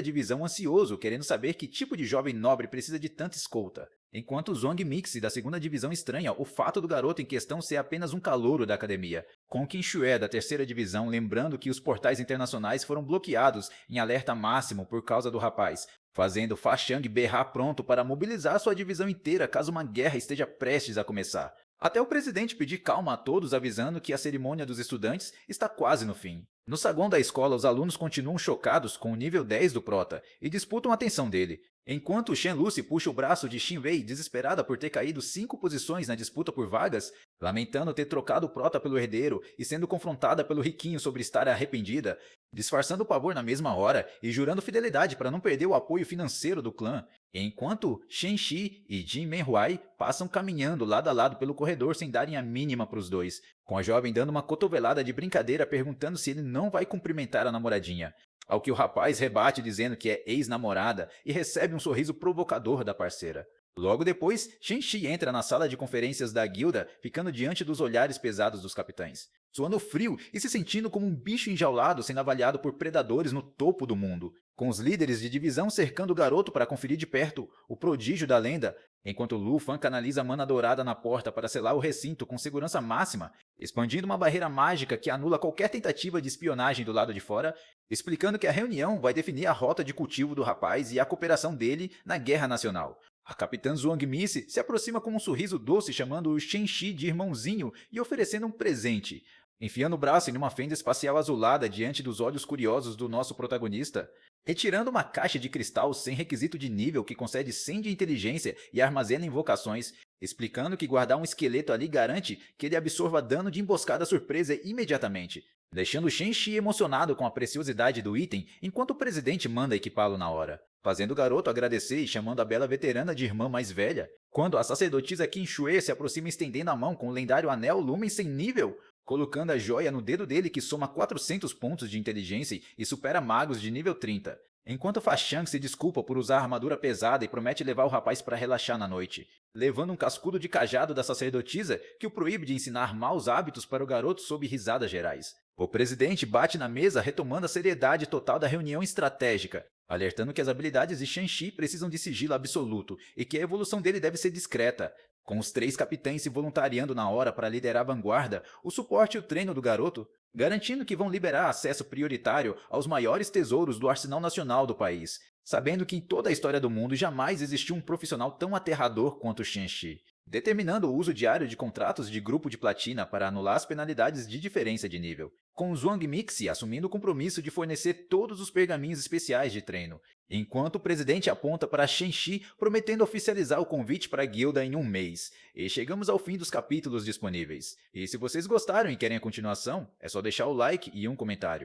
A: divisão ansioso, querendo saber que tipo de jovem nobre precisa de tanta escolta. Enquanto Zhong Mixi da segunda divisão estranha o fato do garoto em questão ser apenas um calouro da academia, com Qin Shue da terceira divisão lembrando que os portais internacionais foram bloqueados em alerta máximo por causa do rapaz, fazendo Fa Shang berrar pronto para mobilizar sua divisão inteira caso uma guerra esteja prestes a começar. Até o presidente pedir calma a todos avisando que a cerimônia dos estudantes está quase no fim. No saguão da escola, os alunos continuam chocados com o nível 10 do prota e disputam a atenção dele, enquanto Shen Lucy puxa o braço de Xin Wei desesperada por ter caído 5 posições na disputa por vagas, lamentando ter trocado o prota pelo herdeiro e sendo confrontada pelo riquinho sobre estar arrependida, disfarçando o pavor na mesma hora e jurando fidelidade para não perder o apoio financeiro do clã, enquanto Shen Shi e Jin Menhuai passam caminhando lado a lado pelo corredor sem darem a mínima para os dois, com a jovem dando uma cotovelada de brincadeira perguntando se ele não vai cumprimentar a namoradinha, ao que o rapaz rebate dizendo que é ex-namorada e recebe um sorriso provocador da parceira. Logo depois, Shen Shi entra na sala de conferências da guilda, ficando diante dos olhares pesados dos capitães, suando frio e se sentindo como um bicho enjaulado sendo avaliado por predadores no topo do mundo, com os líderes de divisão cercando o garoto para conferir de perto o prodígio da lenda, enquanto Lu Fan canaliza a mana dourada na porta para selar o recinto com segurança máxima, expandindo uma barreira mágica que anula qualquer tentativa de espionagem do lado de fora, explicando que a reunião vai definir a rota de cultivo do rapaz e a cooperação dele na guerra nacional. A capitã Zhuang Missy se aproxima com um sorriso doce chamando o Shen Shi de irmãozinho e oferecendo um presente, enfiando o braço em uma fenda espacial azulada diante dos olhos curiosos do nosso protagonista, retirando uma caixa de cristal sem requisito de nível que concede 100 de inteligência e armazena invocações, explicando que guardar um esqueleto ali garante que ele absorva dano de emboscada surpresa imediatamente, deixando Shen Shi emocionado com a preciosidade do item enquanto o presidente manda equipá-lo na hora, fazendo o garoto agradecer e chamando a bela veterana de irmã mais velha, quando a sacerdotisa Qin Shue se aproxima estendendo a mão com o lendário anel Lumen sem nível, colocando a joia no dedo dele que soma 400 pontos de inteligência e supera magos de nível 30, enquanto Fa Shang se desculpa por usar armadura pesada e promete levar o rapaz para relaxar na noite, levando um cascudo de cajado da sacerdotisa que o proíbe de ensinar maus hábitos para o garoto sob risadas gerais. O presidente bate na mesa retomando a seriedade total da reunião estratégica, alertando que as habilidades de Shen Shi precisam de sigilo absoluto e que a evolução dele deve ser discreta, com os 3 capitães se voluntariando na hora para liderar a vanguarda, o suporte e o treino do garoto, garantindo que vão liberar acesso prioritário aos maiores tesouros do arsenal nacional do país, sabendo que em toda a história do mundo jamais existiu um profissional tão aterrador quanto Shen Shi, determinando o uso diário de contratos de grupo de platina para anular as penalidades de diferença de nível, com Zhuang Mixi assumindo o compromisso de fornecer todos os pergaminhos especiais de treino, enquanto o presidente aponta para Shen Shi prometendo oficializar o convite para a guilda em um mês. E chegamos ao fim dos capítulos disponíveis. E se vocês gostaram e querem a continuação, é só deixar o like e um comentário.